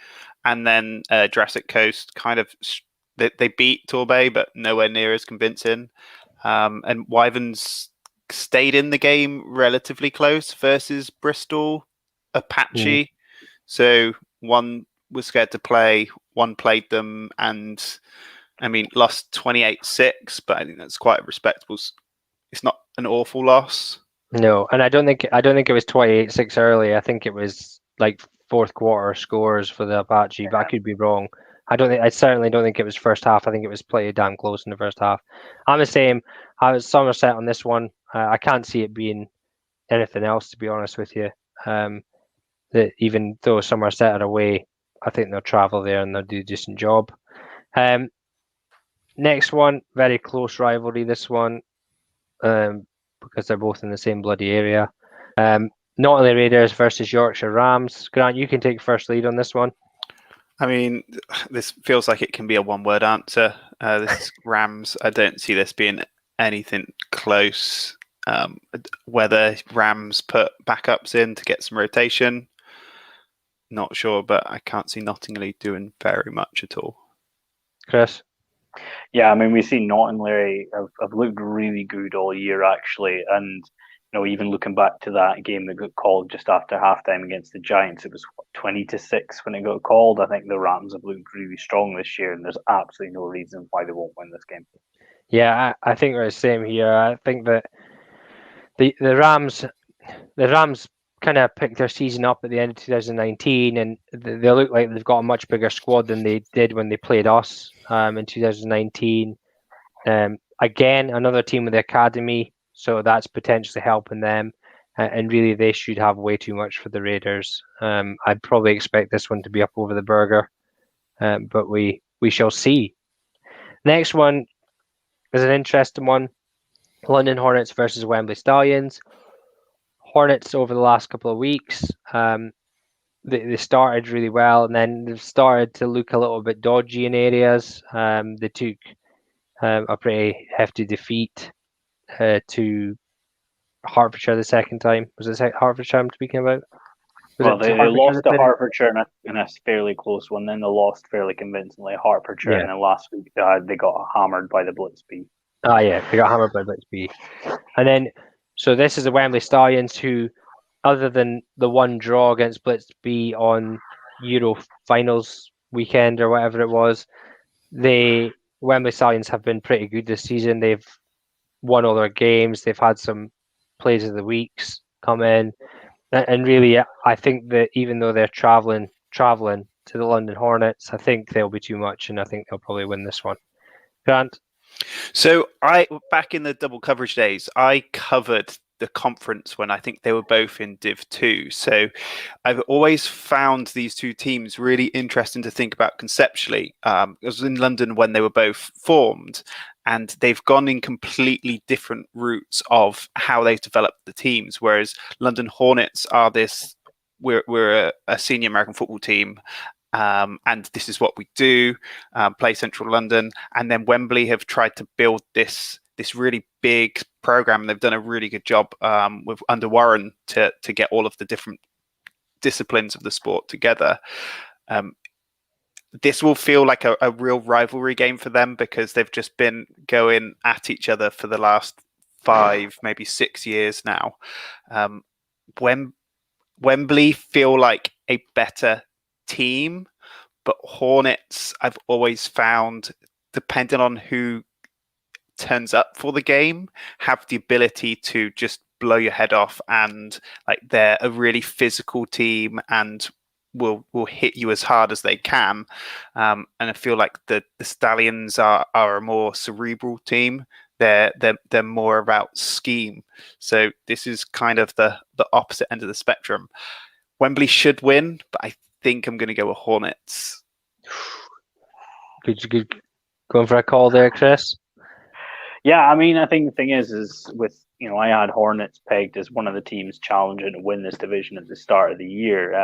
and then Jurassic Coast they beat Torbay, but nowhere near as convincing. And Wyverns stayed in the game relatively close versus Bristol, Apache. So one was scared to play, one played them, and lost 28-6, but I think that's quite a respectable. It's not an awful loss. No, and I don't think it was 28-6 early. I think it was like fourth quarter scores for the Apache, but I could be wrong. I certainly don't think it was first half. I think it was pretty damn close in the first half. I'm the same. I was Somerset on this one. I can't see it being anything else, to be honest with you. that even though Somerset are away, I think they'll travel there and they'll do a decent job. Next one, very close rivalry. This one, because they're both in the same bloody area. Knottingley Raiders versus Yorkshire Rams. Grant, you can take first lead on this one. I mean, this feels like it can be a one-word answer. This is Rams. I don't see this being anything close. Whether Rams put backups in to get some rotation, not sure, but I can't see Knottingley doing very much at all. Chris? Yeah, I mean, we've seen Knottingley have looked really good all year, actually. And, even looking back to that game that got called just after halftime against the Giants, it was 20-6 when it got called. I think the Rams have looked really strong this year, and there's absolutely no reason why they won't win this game. Yeah, I think we're the same here. I think that the Rams kind of picked their season up at the end of 2019, and they look like they've got a much bigger squad than they did when they played us in 2019. Again, another team with the academy, so that's potentially helping them. And really, they should have way too much for the Raiders. I'd probably expect this one to be up over the burger, but we shall see. Next one is an interesting one. London Hornets versus Wembley Stallions. Hornets over the last couple of weeks, they started really well, and then they've started to look a little bit dodgy in areas. They took a pretty hefty defeat to Hertfordshire the second time. Was it Hertfordshire I'm speaking about? They lost to Hertfordshire in a fairly close one. Then they lost fairly convincingly Hertfordshire, and then last week they got hammered by the Blitz B. Ah, yeah, they got hammered by Blitz B. And then, so this is the Wembley Stallions who, other than the one draw against Blitz B on Euro finals weekend or whatever it was, Wembley Stallions have been pretty good this season. They've won all their games. They've had some plays of the weeks come in. And really, I think that even though they're traveling to the London Hornets, I think they'll be too much, and I think they'll probably win this one. Grant? So back in the double coverage days, I covered the conference when I think they were both in Div 2. So I've always found these two teams really interesting to think about conceptually. I was in London when they were both formed, and they've gone in completely different routes of how they've developed the teams. Whereas London Hornets are we're a senior American football team, and this is what we do, play Central London. And then Wembley have tried to build this really big program. They've done a really good job under Warren to get all of the different disciplines of the sport together. This will feel like a real rivalry game for them because they've just been going at each other for the last 5, maybe 6 years now. Wembley feel like a better team, but Hornets I've always found, depending on who turns up for the game, have the ability to just blow your head off, and like they're a really physical team and will hit you as hard as they can. And I feel like the Stallions are a more cerebral team. They're more about scheme. So this is kind of the opposite end of the spectrum. Wembley should win, but I think I'm going to go with Hornets. Good. Going for a call there, Chris? Yeah, I mean, I think the thing is with, I had Hornets pegged as one of the teams challenging to win this division at the start of the year.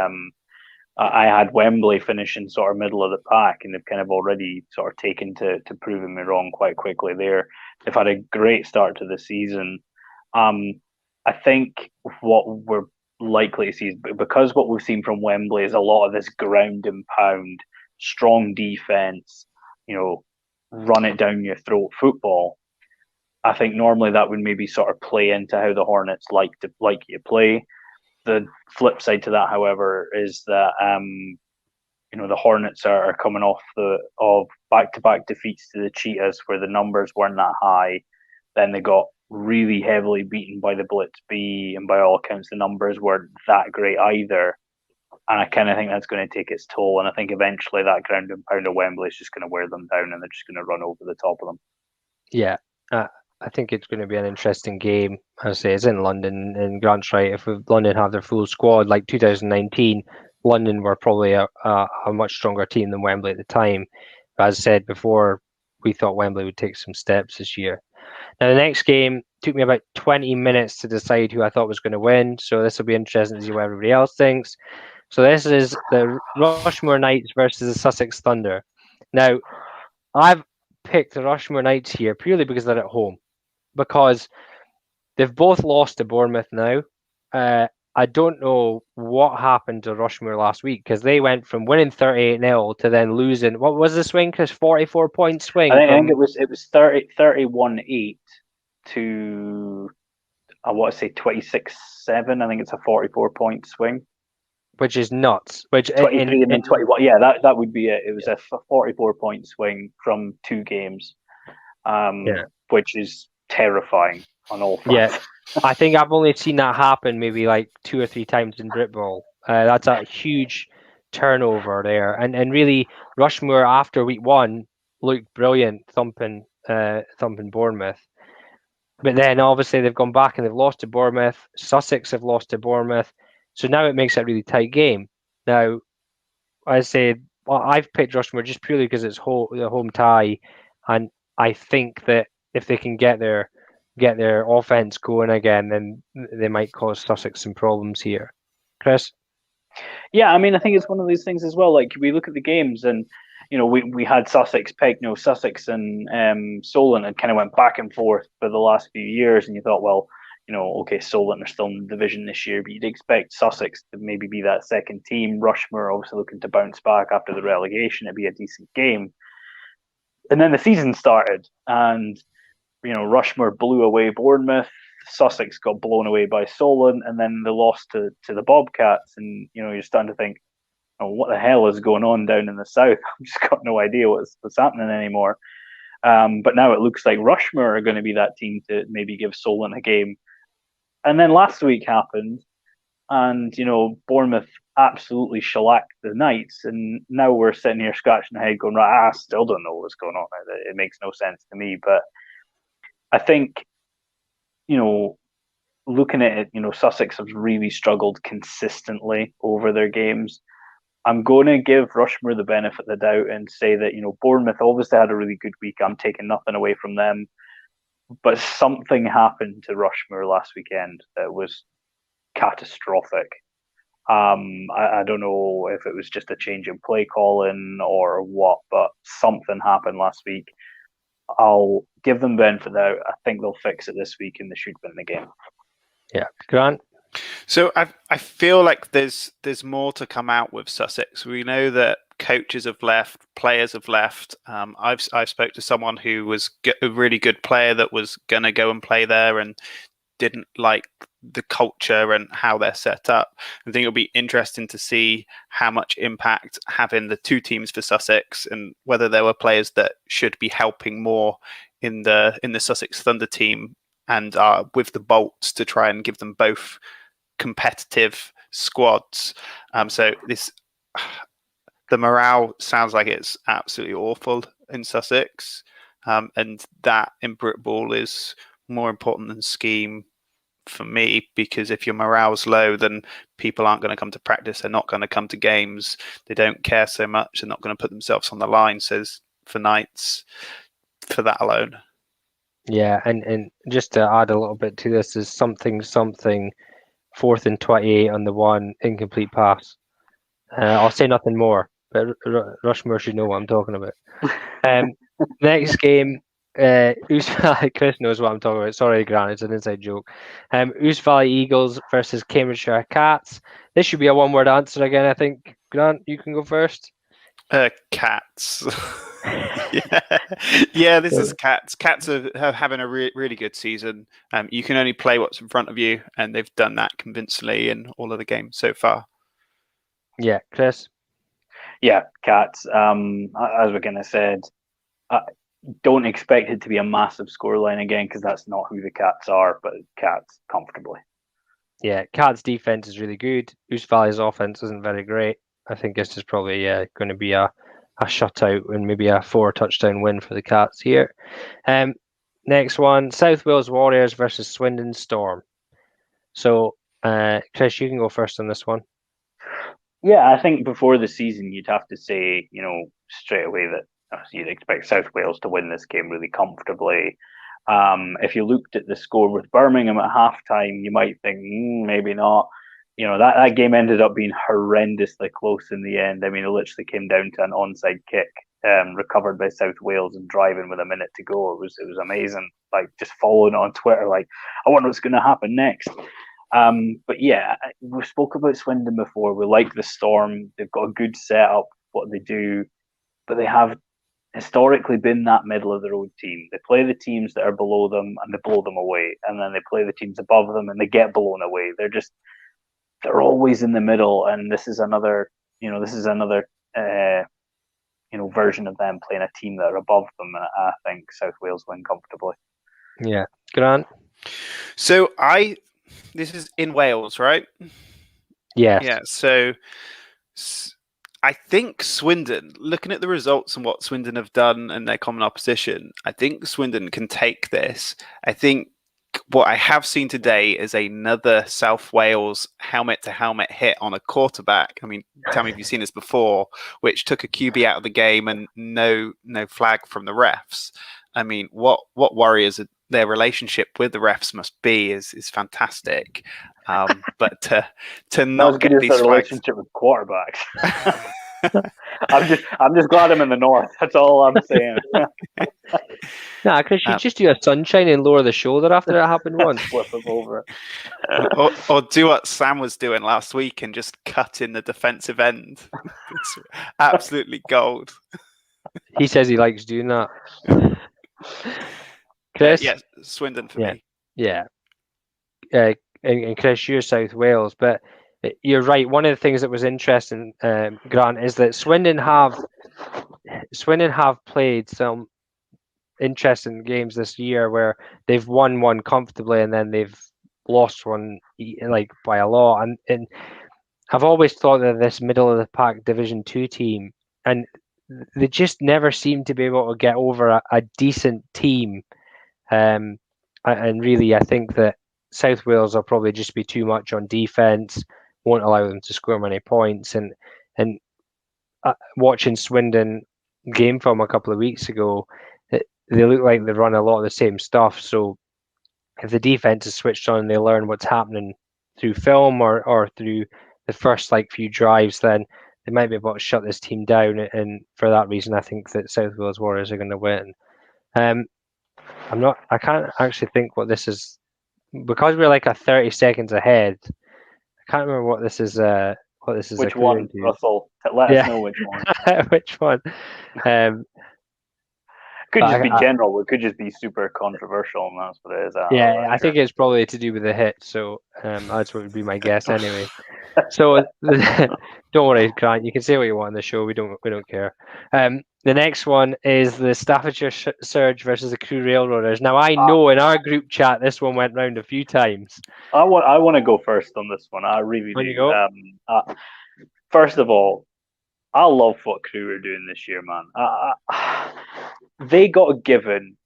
I had Wembley finishing sort of middle of the pack, and they've kind of already sort of taken to proving me wrong quite quickly there. They've had a great start to the season. I think what we're likely to see is, because what we've seen from Wembley is a lot of this ground and pound, strong defense, run it down your throat football. I think normally that would maybe sort of play into how the Hornets like you play. The flip side to that, however, is that the Hornets are coming off of back-to-back defeats to the Cheetahs, where the numbers weren't that high. Then they got really heavily beaten by the Blitz B, and by all accounts, the numbers weren't that great either. And I kind of think that's going to take its toll. And I think eventually that ground and pound of Wembley is just going to wear them down, and they're just going to run over the top of them. Yeah, I think it's going to be an interesting game. As I say, it's in London, and Grant's right. If London have their full squad like 2019, London were probably a much stronger team than Wembley at the time. But as I said before, we thought Wembley would take some steps this year. Now, the next game took me about 20 minutes to decide who I thought was going to win. So this will be interesting to see what everybody else thinks. So this is the Rushmoor Knights versus the Sussex Thunder. Now, I've picked the Rushmoor Knights here purely because they're at home. Because they've both lost to Bournemouth now. I don't know what happened to Rushmoor last week because they went from winning 38-0 to then losing. What was the swing, Chris? 44-point swing? I think it was 31-8 to, I want to say 26-7. I think it's a 44-point swing. Which is nuts. Which 23 and then 21. Yeah, that would be it. It was a 44-point swing from 2 games, which is terrifying on all fronts. Yeah, I think I've only seen that happen maybe like 2 or 3 times in Britball. That's a huge turnover there, and really Rushmoor after week 1 looked brilliant, thumping Bournemouth. But then obviously they've gone back and they've lost to Bournemouth. Sussex have lost to Bournemouth, so now it makes it a really tight game. Now, I say I've picked Rushmoor just purely because it's the home tie, and I think that if they can get their offense going again, then they might cause Sussex some problems here. Chris? Yeah, I mean, I think it's one of these things as well. Like, we look at the games and, we had Sussex pegged, Sussex and Solent had kind of went back and forth for the last few years, and you thought, well, okay, Solent are still in the division this year, but you'd expect Sussex to maybe be that second team. Rushmoor obviously looking to bounce back after the relegation. It'd be a decent game. And then the season started, and Rushmoor blew away Bournemouth. Sussex got blown away by Solent, and then they lost to the Bobcats. And you're starting to think, what the hell is going on down in the south? I've just got no idea what's happening anymore. But now it looks like Rushmoor are going to be that team to maybe give Solent a game. And then last week happened, and Bournemouth absolutely shellacked the Knights, and now we're sitting here scratching the head, going, right, I still don't know what's going on. It makes no sense to me, but I think, looking at it, Sussex have really struggled consistently over their games. I'm going to give Rushmoor the benefit of the doubt and say that, Bournemouth obviously had a really good week. I'm taking nothing away from them. But something happened to Rushmoor last weekend that was catastrophic. I don't know if it was just a change in play calling or what, but something happened last week. I'll give them benefit of the doubt. I think they'll fix it this week and they should win the game. Yeah, Grant? So I feel like there's more to come out with Sussex. We know that coaches have left, players have left. I've spoke to someone who was a really good player that was going to go and play there and didn't like the culture and how they're set up. I think it'll be interesting to see how much impact having the 2 teams for Sussex and whether there were players that should be helping more in the Sussex Thunder team and with the Bolts to try and give them both competitive squads. So the morale sounds like it's absolutely awful in Sussex, and that in Britball is more important than scheme for me, because if your morale's low, then people aren't going to come to practice. They're not going to come to games. They don't care so much. They're not going to put themselves on the line. Says for Knights, for that alone. Yeah, and just to add a little bit to this is something 4th and 28 on the 1 incomplete pass. I'll say nothing more, but Rushmoor should know what I'm talking about. Next game, Ouse Valley. Chris knows what I'm talking about. Sorry, Grant, it's an inside joke. Ouse Valley Eagles versus Cambridgeshire Cats. This should be a one-word answer again, I think. Grant, you can go first. Cats. yeah, this is Cats. Cats are having a really good season. You can only play what's in front of you, and they've done that convincingly in all of the games so far. Yeah, Chris? Yeah, Cats. As we kind of said, don't expect it to be a massive scoreline again, because that's not who the Cats are, but Cats comfortably. Yeah, Cats' defense is really good. Ouse Valley's offense isn't very great. I think this is probably going to be a shutout and maybe a 4 touchdown win for the Cats here. next one, South Wales Warriors versus Swindon Storm. So, Chris, you can go first on this one. Yeah, I think before the season, you'd have to say, straight away that you'd expect South Wales to win this game really comfortably. If you looked at the score with Birmingham at halftime, you might think maybe not. That game ended up being horrendously close in the end. I mean, it literally came down to an onside kick recovered by South Wales and driving with a minute to go. It was amazing. Like, just following it on Twitter, like, I wonder what's going to happen next. But yeah, we spoke about Swindon before. We like the Storm. They've got a good setup, what they do, but they have historically been that middle of the road team. They play the teams that are below them and they blow them away, and then they play the teams above them and they get blown away. They're always in the middle, and this is another version of them playing a team that are above them. And I think South Wales win comfortably. Yeah, Grant. So this is in Wales, right? Yes. Yeah. So I think Swindon, looking at the results and what Swindon have done and their common opposition, I think Swindon can take this. I think what I have seen today is another South Wales helmet-to-helmet hit on a quarterback. I mean, tell me if you've seen this before, which took a QB out of the game and no flag from the refs. I mean, what Warriors, their relationship with the refs must be is fantastic. But to not get these flags, relationship with quarterbacks. I'm just glad I'm in the north. That's all I'm saying. Nah, Chris, you just do a sunshine and lower the shoulder after it happened once. Flip them over. or do what Sam was doing last week and just cut in the defensive end. It's absolutely gold. He says he likes doing that. Chris? Yeah, Swindon for me. Yeah. And Chris, you're South Wales, but you're right. One of the things that was interesting, Grant, is that Swindon have played some interesting games this year where they've won one comfortably and then they've lost one like by a lot. And I've always thought that this middle of the pack Division 2 team, and they just never seem to be able to get over a decent team. And really, I think that South Wales will probably just be too much on defence, won't allow them to score many points. And watching Swindon game film a couple of weeks ago, they look like they run a lot of the same stuff. So if the defence is switched on and they learn what's happening through film or through the first few drives, then they might be able to shut this team down. And for that reason, I think that South Wales Warriors are going to win. I can't actually think what this is, because we're like a 30 seconds ahead. I can't remember what this is. Which one, Russell? Let us know which one. Which one? Could just be general. It could just be super controversial, and that's what it is. I think it's probably to do with the hit. So that's what would be my guess anyway. So don't worry, Grant. You can say what you want on the show. We don't care. The next one is the Staffordshire Surge versus the Crewe Railroaders. Now I know in our group chat this one went round a few times. I want to go first on this one. I really do. You go. First of all, I love what Crewe are doing this year, man. They got given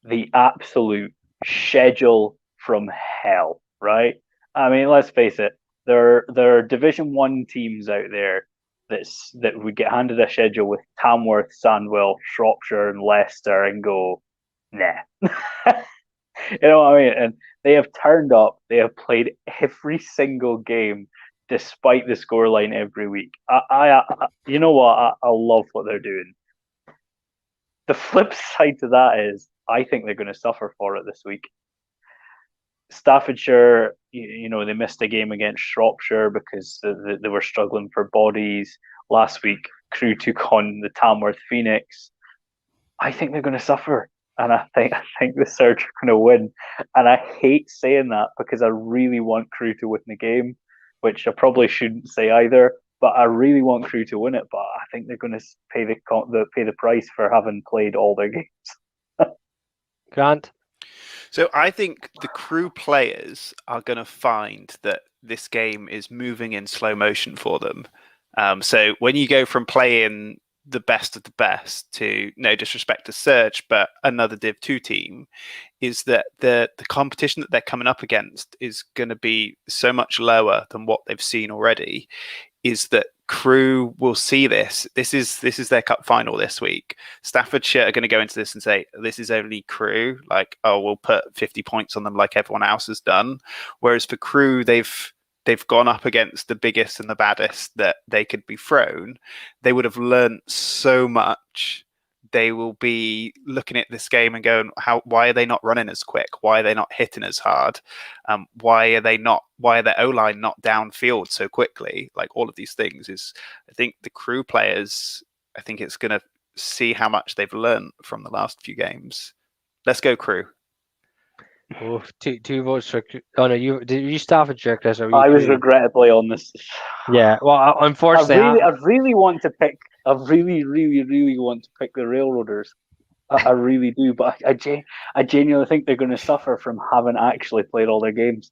the absolute schedule from hell, right? I mean, let's face it. There are Division 1 teams out there that would get handed a schedule with Tamworth, Sandwell, Shropshire, and Leicester and go, nah. You know what I mean? And they have turned up. They have played every single game despite the scoreline every week. I you know what? I love what they're doing. The flip side to that is I think they're going to suffer for it this week. Staffordshire, they missed a game against Shropshire because they were struggling for bodies. Last week, Crewe took on the Tamworth Phoenix. I think they're going to suffer, and I think the Surge are going to win. And I hate saying that because I really want Crewe to win the game, which I probably shouldn't say either. But I really want Crewe to win it. But I think they're going to pay the price for having played all their games. Grant? So I think the Crewe players are going to find that this game is moving in slow motion for them. So when you go from playing the best of the best, to no disrespect to Surge, but another Div 2 team, is that the competition that they're coming up against is going to be so much lower than what they've seen already. Is that Crewe will see this. This is their cup final this week. Staffordshire are going to go into this and say, this is only Crewe. Like, oh, we'll put 50 points on them like everyone else has done. Whereas for Crewe, they've gone up against the biggest and the baddest that they could be thrown. They would have learnt so much. They will be looking at this game and going, why are they not running as quick? Why are they not hitting as hard? Why are their O-line not downfield so quickly? Like, all of these things I think the Crewe players, I think it's going to see how much they've learnt from the last few games. Let's go Crewe. Oh, two votes for. Oh no, did you Staffordshire, Chris? Or I was regrettably on this. Yeah, well, unfortunately, I really want to pick. I really, really, really want to pick the Railroaders. I really do, but I genuinely think they're going to suffer from having actually played all their games.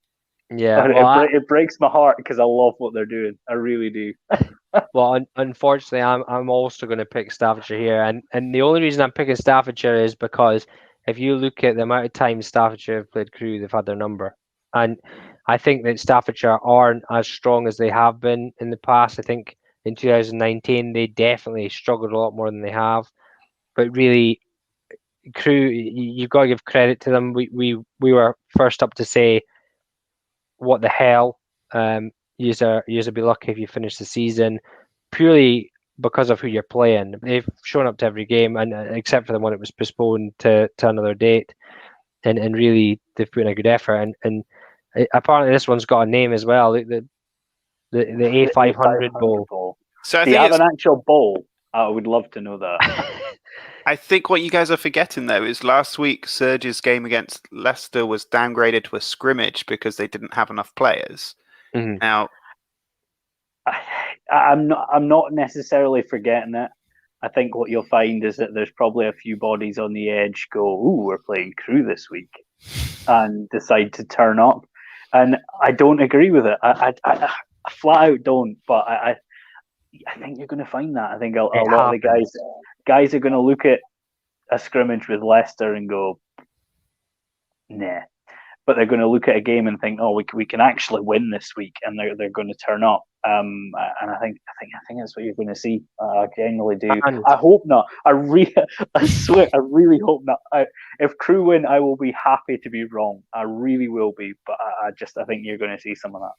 Yeah, it breaks my heart because I love what they're doing. I really do. Well, unfortunately, I'm also going to pick Staffordshire here, and the only reason I'm picking Staffordshire is because if you look at the amount of times Staffordshire have played Crewe, they've had their number, and I think that Staffordshire aren't as strong as they have been in the past. I think in 2019 they definitely struggled a lot more than they have, but really, Crewe, you've got to give credit to them. We were first up to say, what the hell? You'll be lucky if you finish the season, purely because of who you're playing. They've shown up to every game, and except for the one that was postponed to another date, and really they've put in a good effort. And apparently this one's got a name as well, the A500 Bowl. So do you have an actual bowl? I would love to know that. I think what you guys are forgetting, though, is last week Surge's game against Leicester was downgraded to a scrimmage because they didn't have enough players. Mm-hmm. Now, I'm not necessarily forgetting it. I think what you'll find is that there's probably a few bodies on the edge go, "Ooh, we're playing Crewe this week," and decide to turn up. And I don't agree with it. I flat out don't. But I think you're going to find that. I think a lot of the guys are going to look at a scrimmage with Leicester and go, nah. But they're going to look at a game and think, oh, we can actually win this week, and they're going to turn up. And I think that's what you're going to see. I genuinely do. I hope not. I swear, I really hope not. If Crewe win, I will be happy to be wrong. I really will be. But I think you're going to see some of that.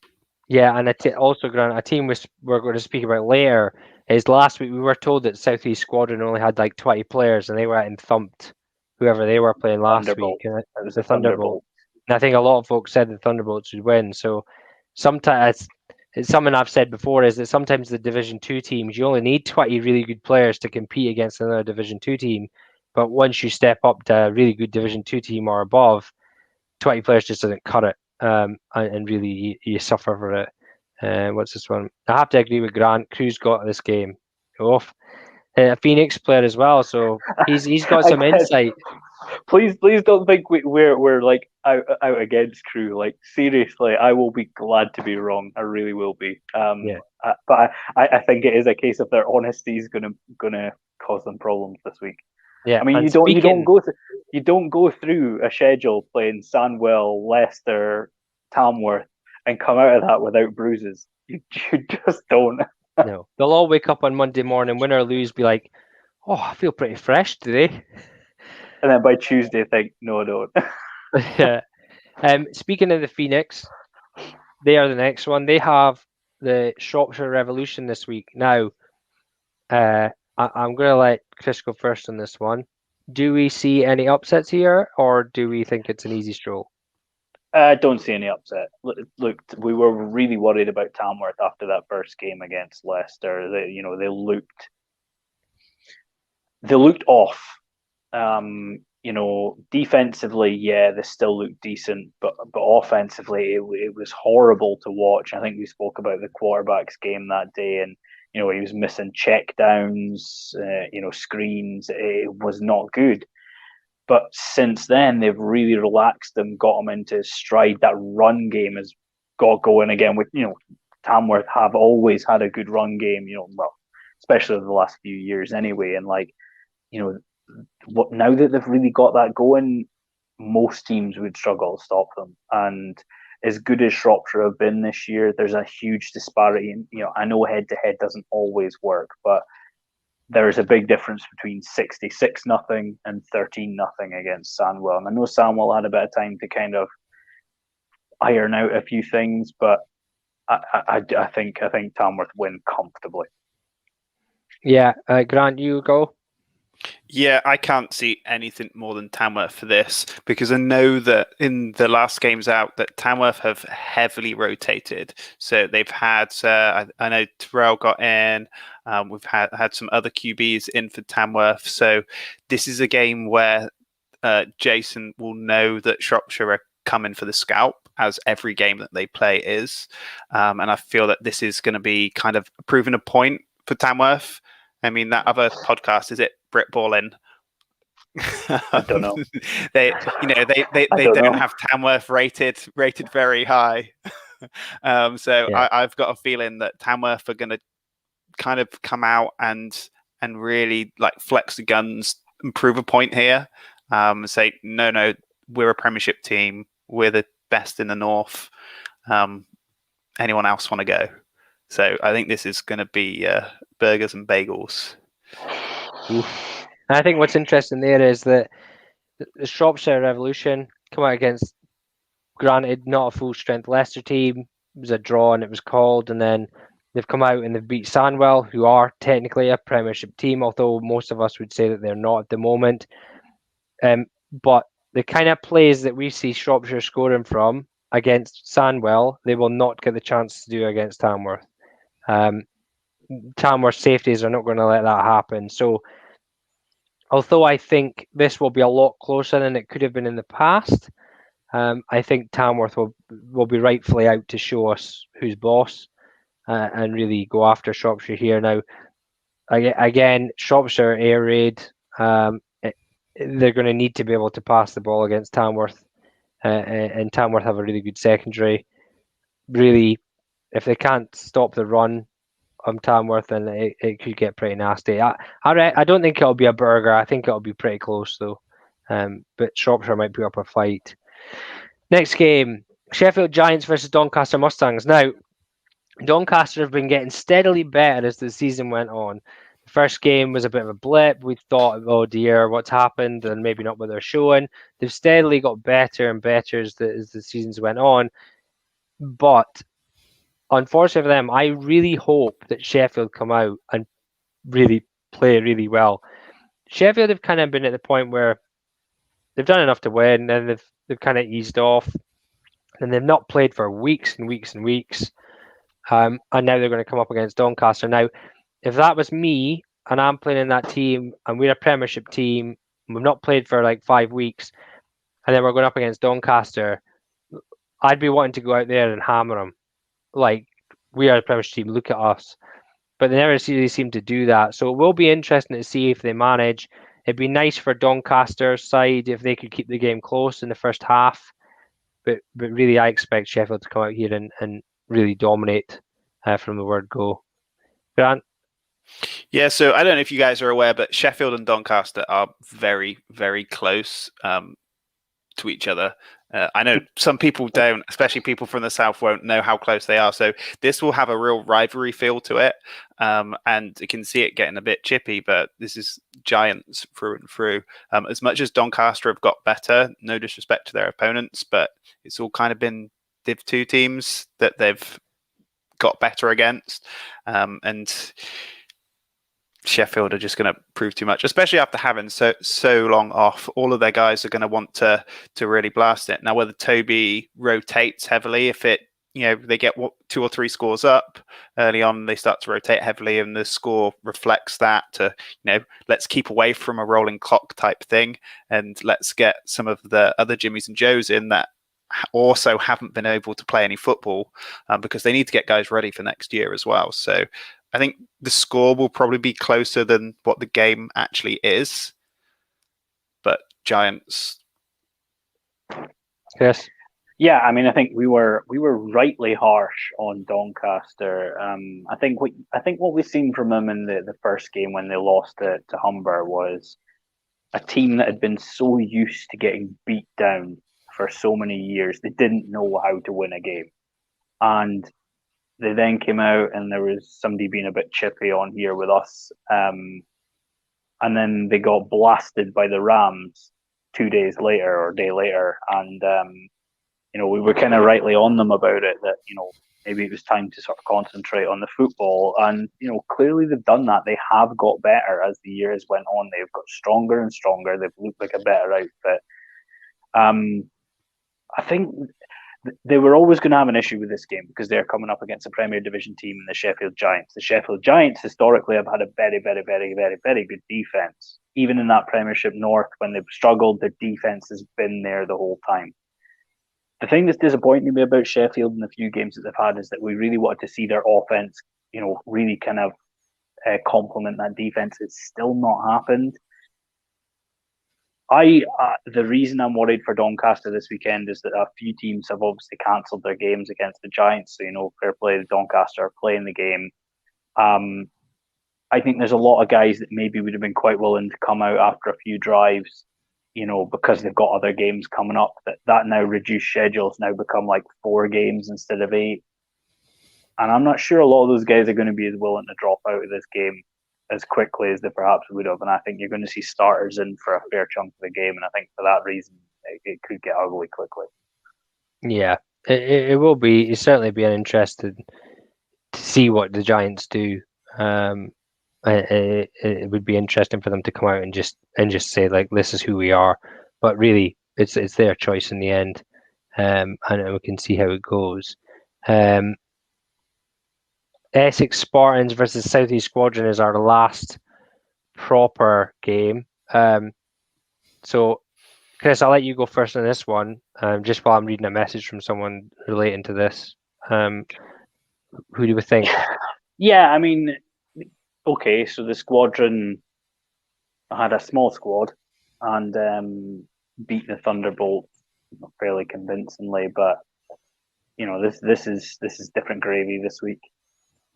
Yeah, and also, Grant, a team we're going to speak about later is last week we were told that South East Squadron only had like 20 players, and they were out and thumped whoever they were playing last week. And it was the Thunderbolt. And I think a lot of folks said the Thunderbolts would win. So sometimes it's something I've said before, is that sometimes the Division 2 teams, you only need 20 really good players to compete against another Division 2 team. But once you step up to a really good Division 2 team or above, 20 players just doesn't cut it. And really you suffer for it. What's this one? I have to agree with Grant. Crewe's got this game off. A Phoenix player as well, so he's got some insight. Please don't think we're like out against Crewe. Like, seriously, I will be glad to be wrong. I really will be. But I think it is a case of their honesty is gonna cause them problems this week. Yeah, I mean, you don't go through a schedule playing Sandwell, Leicester, Tamworth, and come out of that without bruises. You just don't. No, they'll all wake up on Monday morning, win or lose, be like, "Oh, I feel pretty fresh today," and then by Tuesday think, "No, I don't." Yeah. Speaking of the Phoenix, they are the next one. They have the Shropshire Revolution this week. Now, I'm going to let Chris go first on this one. Do we see any upsets here, or do we think it's an easy stroll? I don't see any upset. Look, we were really worried about Tamworth after that first game against Leicester. They looked off. Defensively, yeah, they still looked decent, but offensively, it was horrible to watch. I think we spoke about the quarterback's game that day, and he was missing check downs, screens. It was not good. But since then, they've really relaxed them, got them into stride. That run game has got going again. With Tamworth have always had a good run game. especially over the last few years anyway. And like, now that they've really got that going, most teams would struggle to stop them. And as good as Shropshire have been this year, there's a huge disparity. And I know head-to-head doesn't always work, but there's a big difference between 66-0 and 13-0 against Sandwell. And I know Sandwell had a bit of time to kind of iron out a few things, but I think Tamworth win comfortably. Yeah, Grant, you go. Yeah, I can't see anything more than Tamworth for this, because I know that in the last games out that Tamworth have heavily rotated. So they've had, I know Terrell got in, we've had some other QBs in for Tamworth. So this is a game where Jason will know that Shropshire are coming for the scalp, as every game that they play is. And I feel that this is going to be kind of proving a point for Tamworth. I mean, that other podcast, is it Britball in? I don't know. They don't have Tamworth rated very high. I've got a feeling that Tamworth are going to kind of come out and really like flex the guns and prove a point here. Say no, we're a Premiership team. We're the best in the North. Anyone else want to go? So I think this is going to be burgers and bagels. I think what's interesting there is that the Shropshire Revolution come out against, granted, not a full strength Leicester team. It was a draw and it was called, and then they've come out and they've beat Sandwell, who are technically a Premiership team, although most of us would say that they're not at the moment. But the kind of plays that we see Shropshire scoring from against Sandwell, they will not get the chance to do against Tamworth. Tamworth safeties are not going to let that happen. So although I think this will be a lot closer than it could have been in the past, I think Tamworth will be rightfully out to show us who's boss and really go after Shropshire here. Now, again, Shropshire air raid, they're going to need to be able to pass the ball against Tamworth, and Tamworth have a really good secondary. Really, if they can't stop the run on Tamworth, then it could get pretty nasty. I don't think it'll be a burger. I think it'll be pretty close though. But Shropshire might put up a fight. Next game, Sheffield Giants versus Doncaster Mustangs. Now, Doncaster have been getting steadily better as the season went on. The first game was a bit of a blip. We thought, oh dear, what's happened? And maybe not what they're showing. They've steadily got better and better as the seasons went on. But unfortunately for them, I really hope that Sheffield come out and really play really well. Sheffield have kind of been at the point where they've done enough to win, and they've kind of eased off, and they've not played for weeks and weeks and weeks. And now they're going to come up against Doncaster. Now, if that was me and I'm playing in that team and we're a Premiership team, and we've not played for like 5 weeks, and then we're going up against Doncaster, I'd be wanting to go out there and hammer them. Like, we are a Premiership team, look at us. But they never really seem to do that. So it will be interesting to see if they manage. It'd be nice for Doncaster's side if they could keep the game close in the first half. But really, I expect Sheffield to come out here and really dominate from the word go. Grant? Yeah, so I don't know if you guys are aware, but Sheffield and Doncaster are very, very close to each other. I know some people don't, especially people from the south, won't know how close they are. So this will have a real rivalry feel to it. And you can see it getting a bit chippy, but this is Giants through and through. As much as Doncaster have got better, no disrespect to their opponents, but it's all kind of been Div 2 teams that they've got better against. And Sheffield are just going to prove too much, especially after having so long off. All of their guys are going to want to really blast it. Now, whether Toby rotates heavily, if they get 2 or 3 scores up early on, they start to rotate heavily, and the score reflects that to let's keep away from a rolling clock type thing, and let's get some of the other Jimmies and Joes in that also haven't been able to play any football because they need to get guys ready for next year as well. So I think the score will probably be closer than what the game actually is, but Giants. Yes. Yeah, I mean, I think we were rightly harsh on Doncaster. I think what we've seen from them in the first game when they lost to Humber was a team that had been so used to getting beat down for so many years, they didn't know how to win a game. And they then came out and there was somebody being a bit chippy on here with us. And then they got blasted by the Rams 2 days later or a day later. And, we were kind of rightly on them about it, that, maybe it was time to sort of concentrate on the football. And, clearly they've done that. They have got better as the years went on. They've got stronger and stronger. They've looked like a better outfit. I think they were always going to have an issue with this game because they're coming up against a Premier Division team in the Sheffield Giants. The Sheffield Giants historically have had a very, very, very, very, very good defence. Even in that Premiership North, when they've struggled, their defence has been there the whole time. The thing that's disappointing me about Sheffield in the few games that they've had is that we really wanted to see their offence, really kind of complement that defence. It's still not happened. The reason I'm worried for Doncaster this weekend is that a few teams have obviously cancelled their games against the Giants. So, fair play to Doncaster are playing the game. I think there's a lot of guys that maybe would have been quite willing to come out after a few drives, because they've got other games coming up. That now reduced schedules now become like 4 games instead of 8. And I'm not sure a lot of those guys are going to be as willing to drop out of this game as quickly as they perhaps would have. And I think you're going to see starters in for a fair chunk of the game. And I think for that reason, it could get ugly quickly. Yeah, it will be. It's certainly be interested to see what the Giants do. It would be interesting for them to come out and just say, like, this is who we are. But really, it's their choice in the end, and we can see how it goes. Essex Spartans versus South East Squadron is our last proper game. So, Chris, I'll let you go first on this one, just while I'm reading a message from someone relating to this. Who do we think? Yeah, I mean, okay, so the Squadron had a small squad and beat the Thunderbolt fairly convincingly, but this is different gravy this week.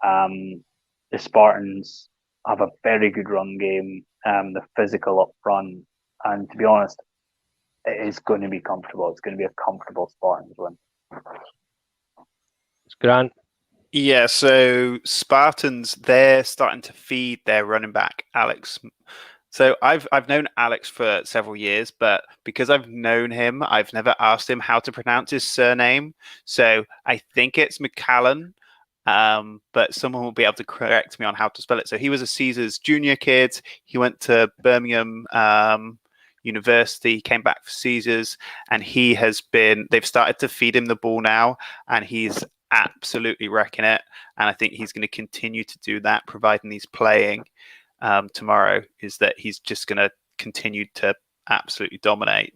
The Spartans have a very good run game. They're physical up front, and to be honest, it is going to be comfortable. It's going to be a comfortable Spartans win. It's Grant. Yeah, so Spartans, they're starting to feed their running back, Alex. So I've known Alex for several years, but because I've known him, I've never asked him how to pronounce his surname. So I think it's McCallan, but someone will be able to correct me on how to spell it. So he was a Caesars junior kid. He went to Birmingham University, came back for Caesars, and they've started to feed him the ball now, and he's absolutely wrecking it. And I think he's going to continue to do that, providing he's playing tomorrow, is that he's just going to continue to absolutely dominate.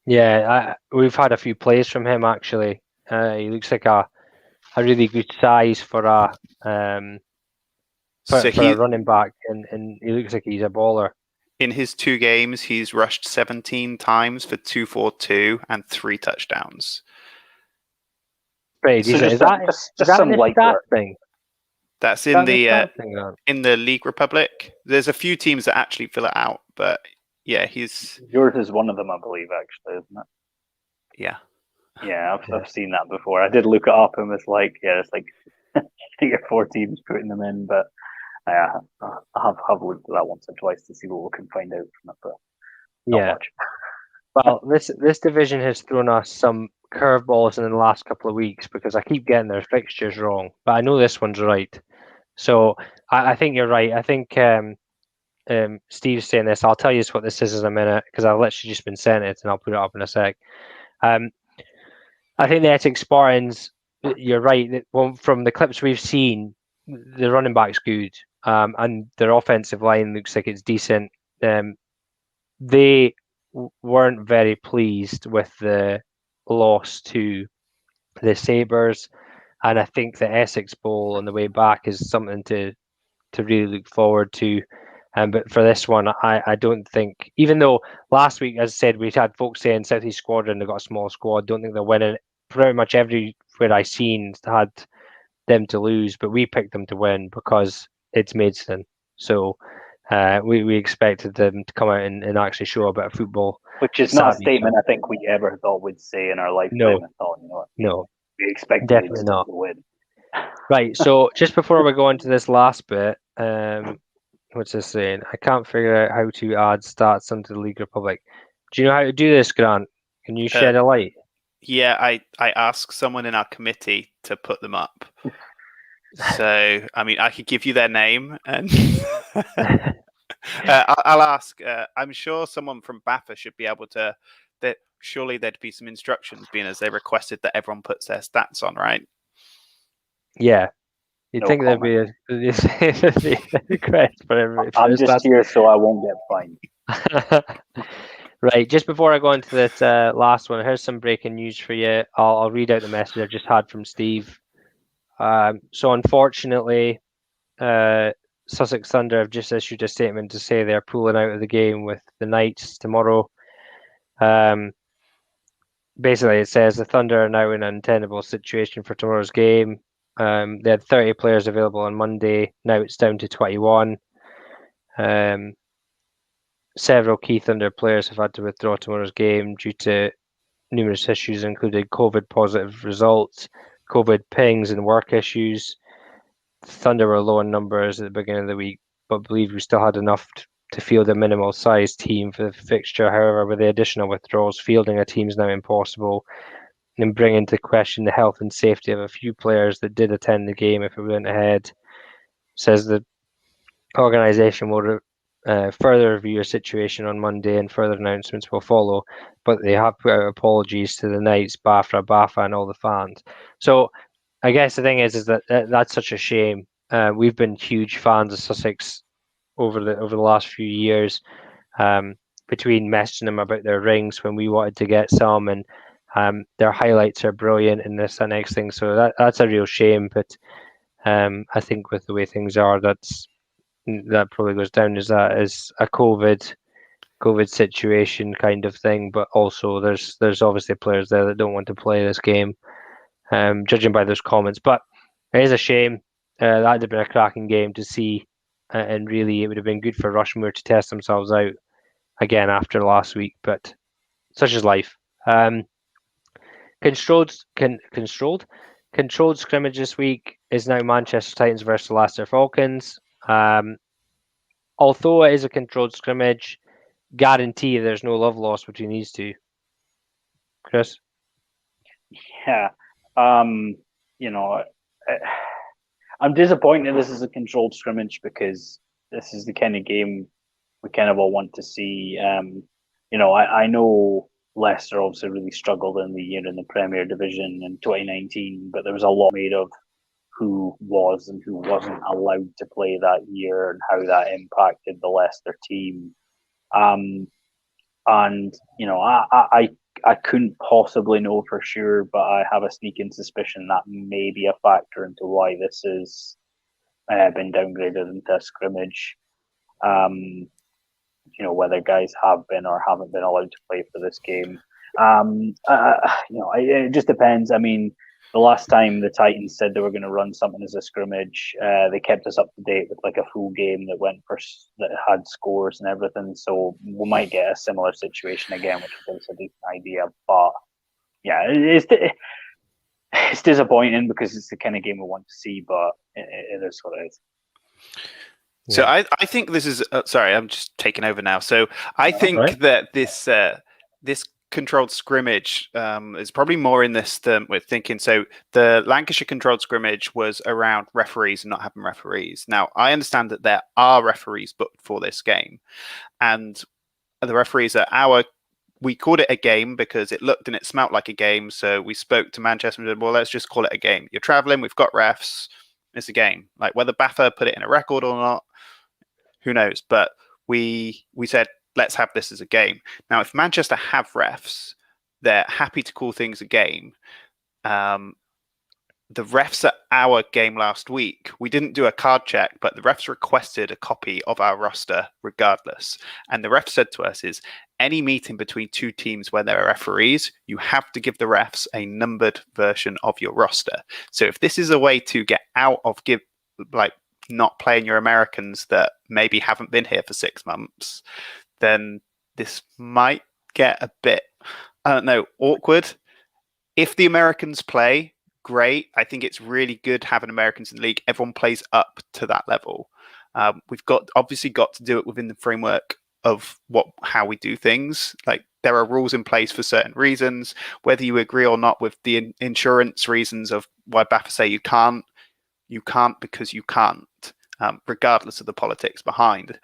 Yeah, we've had a few plays from him, actually. He looks like a really good size for a running back, and he looks like he's a baller. In his 2 games, he's rushed 17 times for 242 and 3 touchdowns. Pretty decent. Is that some light work thing? That's in the League Republic. There's a few teams that actually fill it out, but yeah, yours is one of them, I believe, actually, isn't it? Yeah. Yeah, I've seen that before. I did look it up and was like, it's like 3 or 4 teams putting them in, but I have looked at that once or twice to see what we can find out from it, but not much. Well, this division has thrown us some curveballs in the last couple of weeks because I keep getting their fixtures wrong, but I know this one's right. So I think you're right. I think Steve's saying this. I'll tell you what this is in a minute because I've literally just been sent it and I'll put it up in a sec. I think the Essex Spartans, you're right. From the clips we've seen, the running back's good, and their offensive line looks like it's decent. They weren't very pleased with the loss to the Sabres, and I think the Essex Bowl on the way back is something to really look forward to. But for this one, I don't think, even though last week, as I said, we had folks saying South East Squadron, they've got a small squad, don't think they're winning. Pretty much everywhere I seen had them to lose, but we picked them to win because it's Maidstone. So we expected them to come out and actually show a bit of football. Which is not a statement I think we ever thought we'd say in our lifetime. No, I thought, you know what, no, we expected definitely Maidstone not. to win. Right, so just before we go into this last bit, what's this saying? I can't figure out how to add stats onto the League Republic. Do you know how to do this, Grant? Can you shed a light? Yeah, I asked someone in our committee to put them up. So, I mean, I could give you their name, and I'll ask. I'm sure someone from BAFA should be able to. That surely there'd be some instructions, being as they requested that everyone puts their stats on, right? Yeah, you'd No think comment. there'd be a request for everybody. I'm just here so I won't get fined. Right, just before I go into this last one, here's some breaking news for you. I'll read out the message I just had from Steve. So unfortunately, Sussex Thunder have just issued a statement to say they're pulling out of the game with the Knights tomorrow. Basically, it says the Thunder are now in an untenable situation for tomorrow's game. They had 30 players available on Monday. Now it's down to 21. Several key Thunder players have had to withdraw tomorrow's game due to numerous issues, including COVID positive results, COVID pings, and work issues. Thunder were low in numbers at the beginning of the week, but believed we still had enough to field a minimal sized team for the fixture. However, with the additional withdrawals, fielding a team is now impossible, and bring into question the health and safety of a few players that did attend the game if it went ahead. Says the organisation will further review a situation on Monday and further announcements will follow, but they have put out apologies to the Knights, BAFA and all the fans. So I guess the thing is that that's such a shame. We've been huge fans of Sussex over the last few years, between messaging them about their rings when we wanted to get some, and their highlights are brilliant in this and next thing. So that's a real shame, but I think with the way things are, that probably goes down as a COVID situation kind of thing. But also there's obviously players there that don't want to play this game, judging by those comments. But it is a shame. That'd have been a cracking game to see, and really it would have been good for Rushmoor to test themselves out again after last week. But such is life. Controlled scrimmage this week is now Manchester Titans versus Leicester Falcons. Although it is a controlled scrimmage, guarantee there's no love lost between these two. Chris? Yeah. You know, I'm disappointed this is a controlled scrimmage because this is the kind of game we kind of all want to see. You know, I know Leicester obviously really struggled in the year in the Premier Division in 2019, but there was a lot made of who was and who wasn't allowed to play that year and how that impacted the Leicester team. And you know, I couldn't possibly know for sure, but I have a sneaking suspicion that may be a factor into why this has been downgraded into a scrimmage. You know, whether guys have been or haven't been allowed to play for this game. You know, it just depends. I mean, the last time the Titans said they were going to run something as a scrimmage, they kept us up to date with like a full game that had scores and everything. So we might get a similar situation again, which gives us a decent idea. But yeah, it's disappointing because it's the kind of game we want to see, but it is what it is. So I think this is sorry, I'm just taking over now. So I think that this controlled scrimmage is probably more in this than we're thinking. So the Lancashire controlled scrimmage was around referees and not having referees. Now I understand that there are referees booked for this game, and the referees are we called it a game because it looked and it smelt like a game. So we spoke to Manchester and said, well, let's just call it a game. You're traveling, we've got refs, it's a game. Like whether BAFA put it in a record or not, who knows? But we said, let's have this as a game. Now, if Manchester have refs, they're happy to call things a game. the refs at our game last week, we didn't do a card check, but the refs requested a copy of our roster regardless. And the ref said to us is, any meeting between two teams where there are referees, you have to give the refs a numbered version of your roster. So if this is a way to get out of not playing your Americans that maybe haven't been here for 6 months, then this might get a bit, I don't know, awkward. If the Americans play, great. I think it's really good having Americans in the league. Everyone plays up to that level. We've obviously got to do it within the framework of how we do things. Like, there are rules in place for certain reasons, whether you agree or not with the insurance reasons of why BAFA say you can't because you can't, regardless of the politics behind.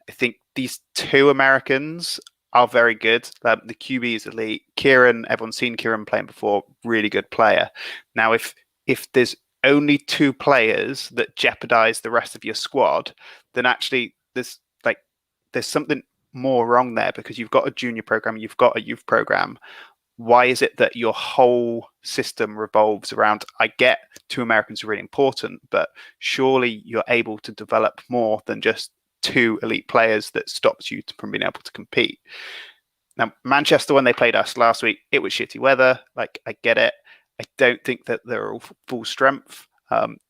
I think these two Americans are very good. The QB is elite. Kieran, everyone's seen Kieran playing before, really good player. Now, if there's only two players that jeopardize the rest of your squad, then actually there's something more wrong there, because you've got a junior program, you've got a youth program. Why is it that your whole system revolves around, I get two Americans are really important, but surely you're able to develop more than just two elite players that stops you from being able to compete. Now, Manchester, when they played us last week, it was shitty weather. I get it. I don't think that they're all full strength.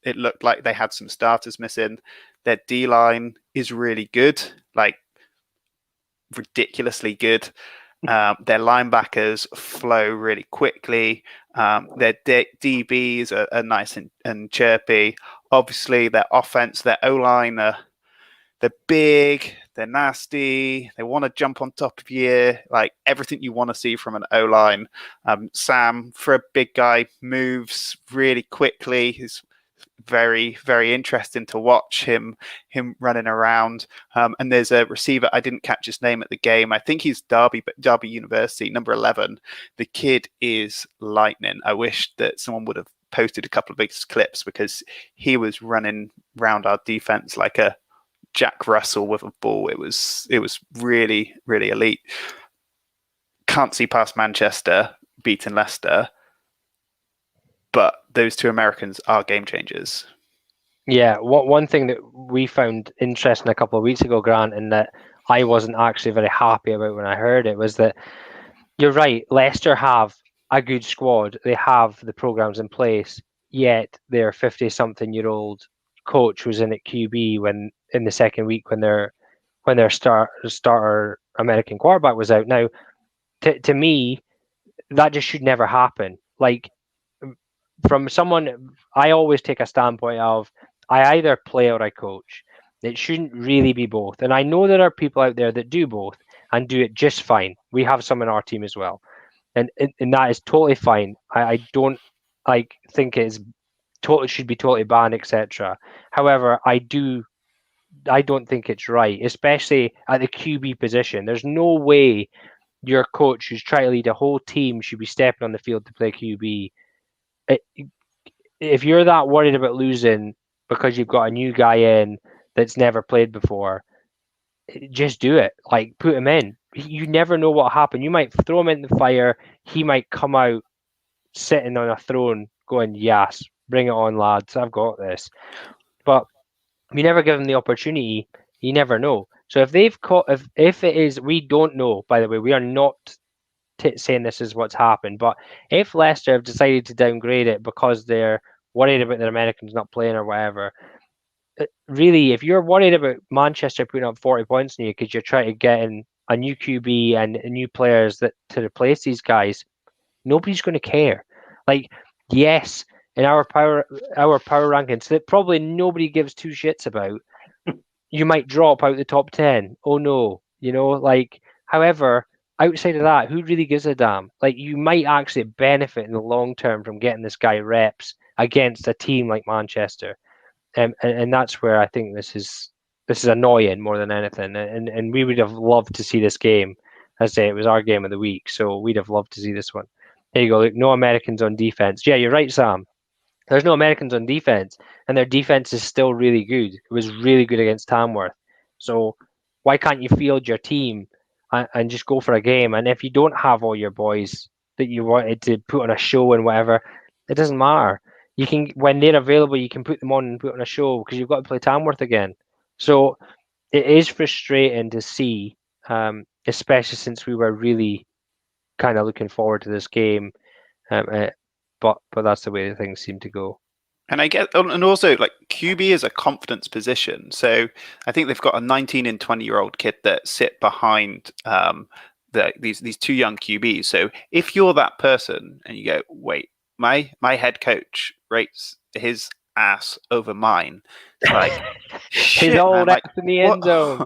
It looked like they had some starters missing. Their D-line is really good, ridiculously good. Their linebackers flow really quickly. Their DBs are nice and chirpy. Obviously, their offense, their O-line, they're big, they're nasty, they want to jump on top of you, everything you want to see from an O-line. Sam, for a big guy, moves really quickly. He's very, very interesting to watch him running around. And there's a receiver, I didn't catch his name at the game. I think he's Derby University, number 11. The kid is lightning. I wish that someone would have posted a couple of big clips, because he was running around our defense like a Jack Russell with a ball. It was really, really elite. Can't see past Manchester beating Leicester, but those two Americans are game changers. Yeah, one thing that we found interesting a couple of weeks ago, Grant, and that I wasn't actually very happy about when I heard it, was that you're right, Leicester have a good squad. They have the programs in place, yet their 50-something-year-old coach was in at QB when in the second week when their starter American quarterback was out. Now, to me, that just should never happen. From someone, I always take a standpoint of, I either play or I coach. It shouldn't really be both. And I know there are people out there that do both and do it just fine. We have some in our team as well. And that is totally fine. I don't think it's totally should be totally banned, etc. However, I don't think it's right, especially at the QB position. There's no way your coach who's trying to lead a whole team should be stepping on the field to play QB. If you're that worried about losing because you've got a new guy in that's never played before, just do it. Put him in. You never know what happened. You might throw him in the fire. He might come out sitting on a throne going, yes, bring it on, lads. I've got this. But you never give him the opportunity. You never know. So if it is, we don't know, by the way, we are not saying this is what's happened, but if Leicester have decided to downgrade it because they're worried about their Americans not playing or whatever, really, if you're worried about Manchester putting up 40 points on you because you're trying to get in a new QB and new players to replace these guys, nobody's going to care. Yes, in our power rankings that probably nobody gives two shits about, you might drop out the top 10. Oh no, however, outside of that, who really gives a damn? You might actually benefit in the long term from getting this guy reps against a team like Manchester, and that's where I think this is annoying more than anything. And we would have loved to see this game. As I say, it was our game of the week, so we'd have loved to see this one. There you go. Look, no Americans on defense. Yeah, you're right, Sam. There's no Americans on defense, and their defense is still really good. It was really good against Tamworth. So why can't you field your team and just go for a game? And if you don't have all your boys that you wanted to put on a show and whatever, it doesn't matter. you can, when they're available, you can put them on and put on a show because you've got to play Tamworth again. So it is frustrating to see, especially since we were really kind of looking forward to this game. But that's the way things seem to go. And and also like QB is a confidence position. So I think they've got a 19 and 20-year-old kid that sit behind these two young QBs. So if you're that person and you go, wait, my head coach rates his ass over mine, it's like shit, his old man, ass in the end zone.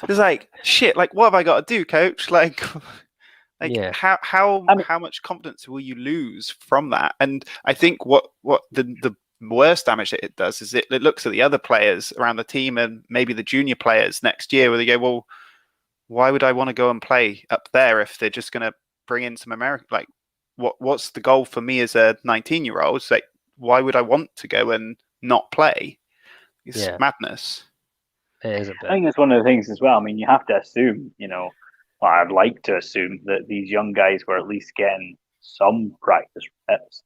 It's like shit. Like, what have I got to do, coach? Like. Yeah. How much confidence will you lose from that? And I think what the worst damage that it does is it looks at the other players around the team and maybe the junior players next year where they go, well, why would I want to go and play up there if they're just going to bring in some American? Like, what's the goal for me as a 19-year-old? It's like, why would I want to go and not play? It's madness. It is a bit. I think it's one of the things as well. I mean, you have to assume, I'd like to assume that these young guys were at least getting some practice reps.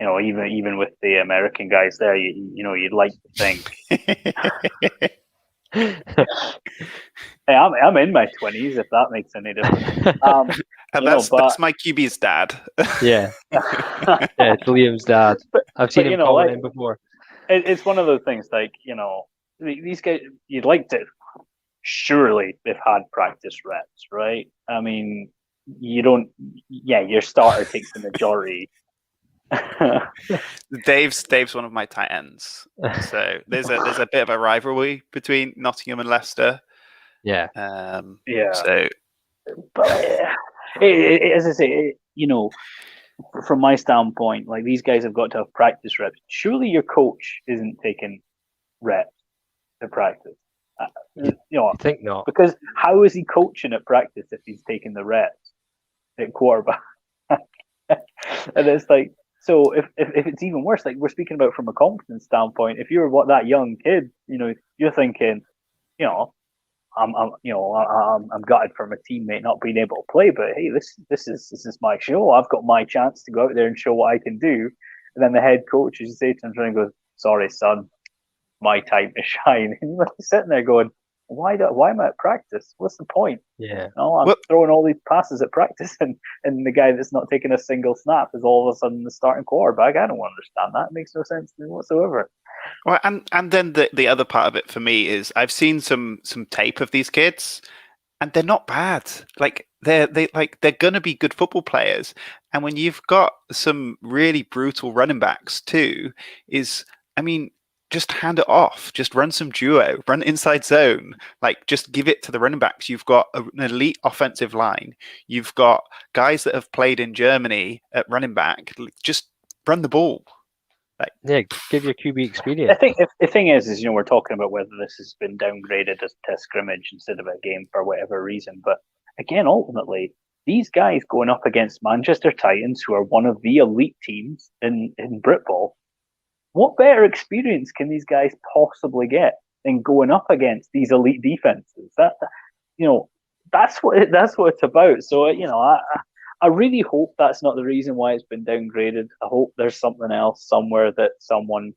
Even with the American guys there, you'd like to think. Hey, I'm in my 20s, if that makes any difference. That's my QB's dad. Yeah, it's Liam's dad. I've seen him calling him before. It's one of those things, like, these guys, you'd like to. Surely they've had practice reps, right? I mean, you don't. Yeah, your starter takes the majority. Dave's one of my tight ends, so there's a bit of a rivalry between Nottingham and Leicester. Yeah. So, but as I say, from my standpoint, like, these guys have got to have practice reps. Surely your coach isn't taking reps to practice. I think not. Because how is he coaching at practice if he's taking the reps at quarterback? And it's like, so if it's even worse, like, we're speaking about from a confidence standpoint, if you're that young kid, you're thinking, I'm gutted for my teammate not being able to play, but hey, this is my show. I've got my chance to go out there and show what I can do. And then the head coach, as you say to him, and goes, "Sorry, son, my time to shine." And you're sitting there going, why am I at practice? What's the point? Yeah. I'm throwing all these passes at practice, and the guy that's not taking a single snap is all of a sudden the starting quarterback. I don't understand that. It makes no sense to me whatsoever. Well, and then the other part of it for me is I've seen some tape of these kids, and they're not bad. Like, they're gonna be good football players. And when you've got some really brutal running backs too, just hand it off. Just run some duo, run inside zone. Like, just give it to the running backs. You've got an elite offensive line. You've got guys that have played in Germany at running back. Just run the ball. Give your QB experience. I think the thing is we're talking about whether this has been downgraded as a test scrimmage instead of a game for whatever reason. But again, ultimately, these guys going up against Manchester Titans, who are one of the elite teams in Britball, what better experience can these guys possibly get than going up against these elite defenses? That's what it's about. So, I really hope that's not the reason why it's been downgraded. I hope there's something else somewhere that someone,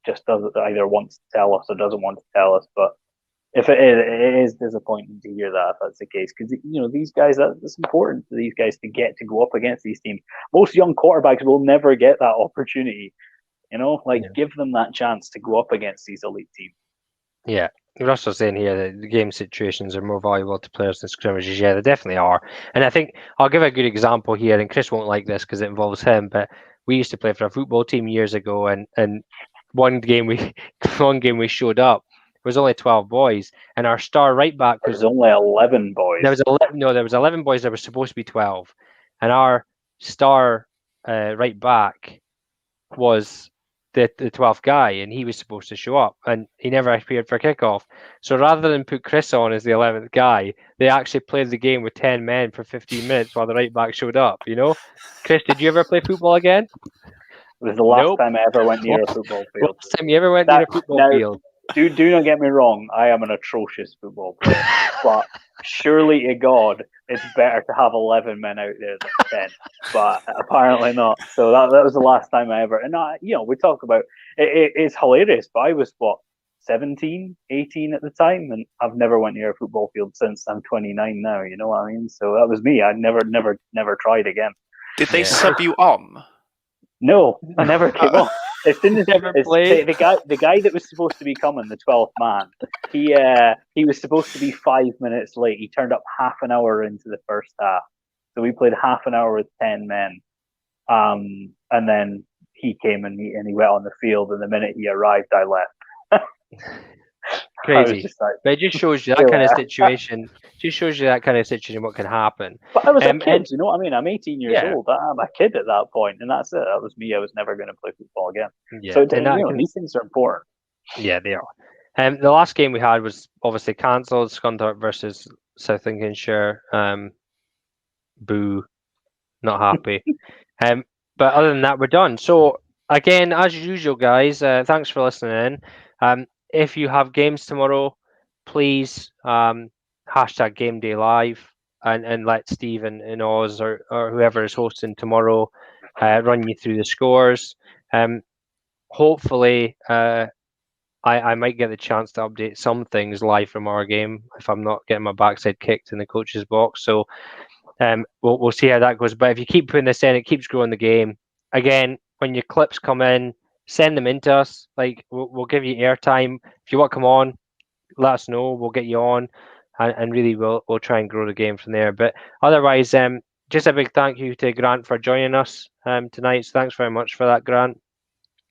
just doesn't either wants to tell us or doesn't want to tell us. But if it is disappointing to hear that if that's the case, because these guys, that's important for these guys to get to go up against these teams. Most young quarterbacks will never get that opportunity. Give them that chance to go up against these elite teams. Yeah. Russell's saying here that the game situations are more valuable to players than scrimmages. Yeah, they definitely are. And I think I'll give a good example here, and Chris won't like this because it involves him, but we used to play for a football team years ago, and one game we showed up, there was only 12 boys, and our star right back was only 11 boys. There was 11 boys. There was supposed to be 12, and our star right back was the 12th guy, and he was supposed to show up, and he never appeared for kickoff. So rather than put Chris on as the 11th guy, they actually played the game with 10 men for 15 minutes while the right back showed up. Chris, did you ever play football again? It was the last time I ever went near a football field. Last time you ever went near a football field? Do not get me wrong. I am an atrocious football player, but surely to God, it's better to have 11 men out there than 10. But apparently not. So that was the last time I ever. And we talk about it's hilarious. But I was 17, 18 at the time, and I've never went near a football field since. I'm 29 now. You know what I mean? So that was me. I never tried again. Did they sub you on? No, I never came on. As soon as the guy that was supposed to be coming, the 12th man, he was supposed to be 5 minutes late. He turned up half an hour into the first half, so we played half an hour with 10 men, and then he came and he went on the field. And the minute he arrived, I left. Crazy, but it just shows you that kind of situation. Just shows you that kind of situation, what can happen. But I was a kid, you know what I mean? I'm 18 years old. I'm a kid at that point, and that's it. That was me. I was never going to play football again. Yeah. So these things are important. Yeah, they are. The last game we had was obviously cancelled. Scunthorpe versus South Lincolnshire. Boo, not happy. But other than that, we're done. So again, as usual, guys, thanks for listening in. If you have games tomorrow, please hashtag Game Day Live and let Steve and Oz or whoever is hosting tomorrow run you through the scores. Hopefully, I might get the chance to update some things live from our game if I'm not getting my backside kicked in the coach's box. So we'll see how that goes. But if you keep putting this in, it keeps growing the game. Again, when your clips come in, send them into us. Like we'll give you airtime. If you want to come on, let us know. We'll get you on, and really we'll try and grow the game from there. But otherwise, just a big thank you to Grant for joining us tonight. So thanks very much for that, Grant.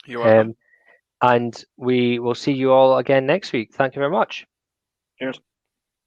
You're welcome. And we will see you all again next week. Thank you very much. Cheers.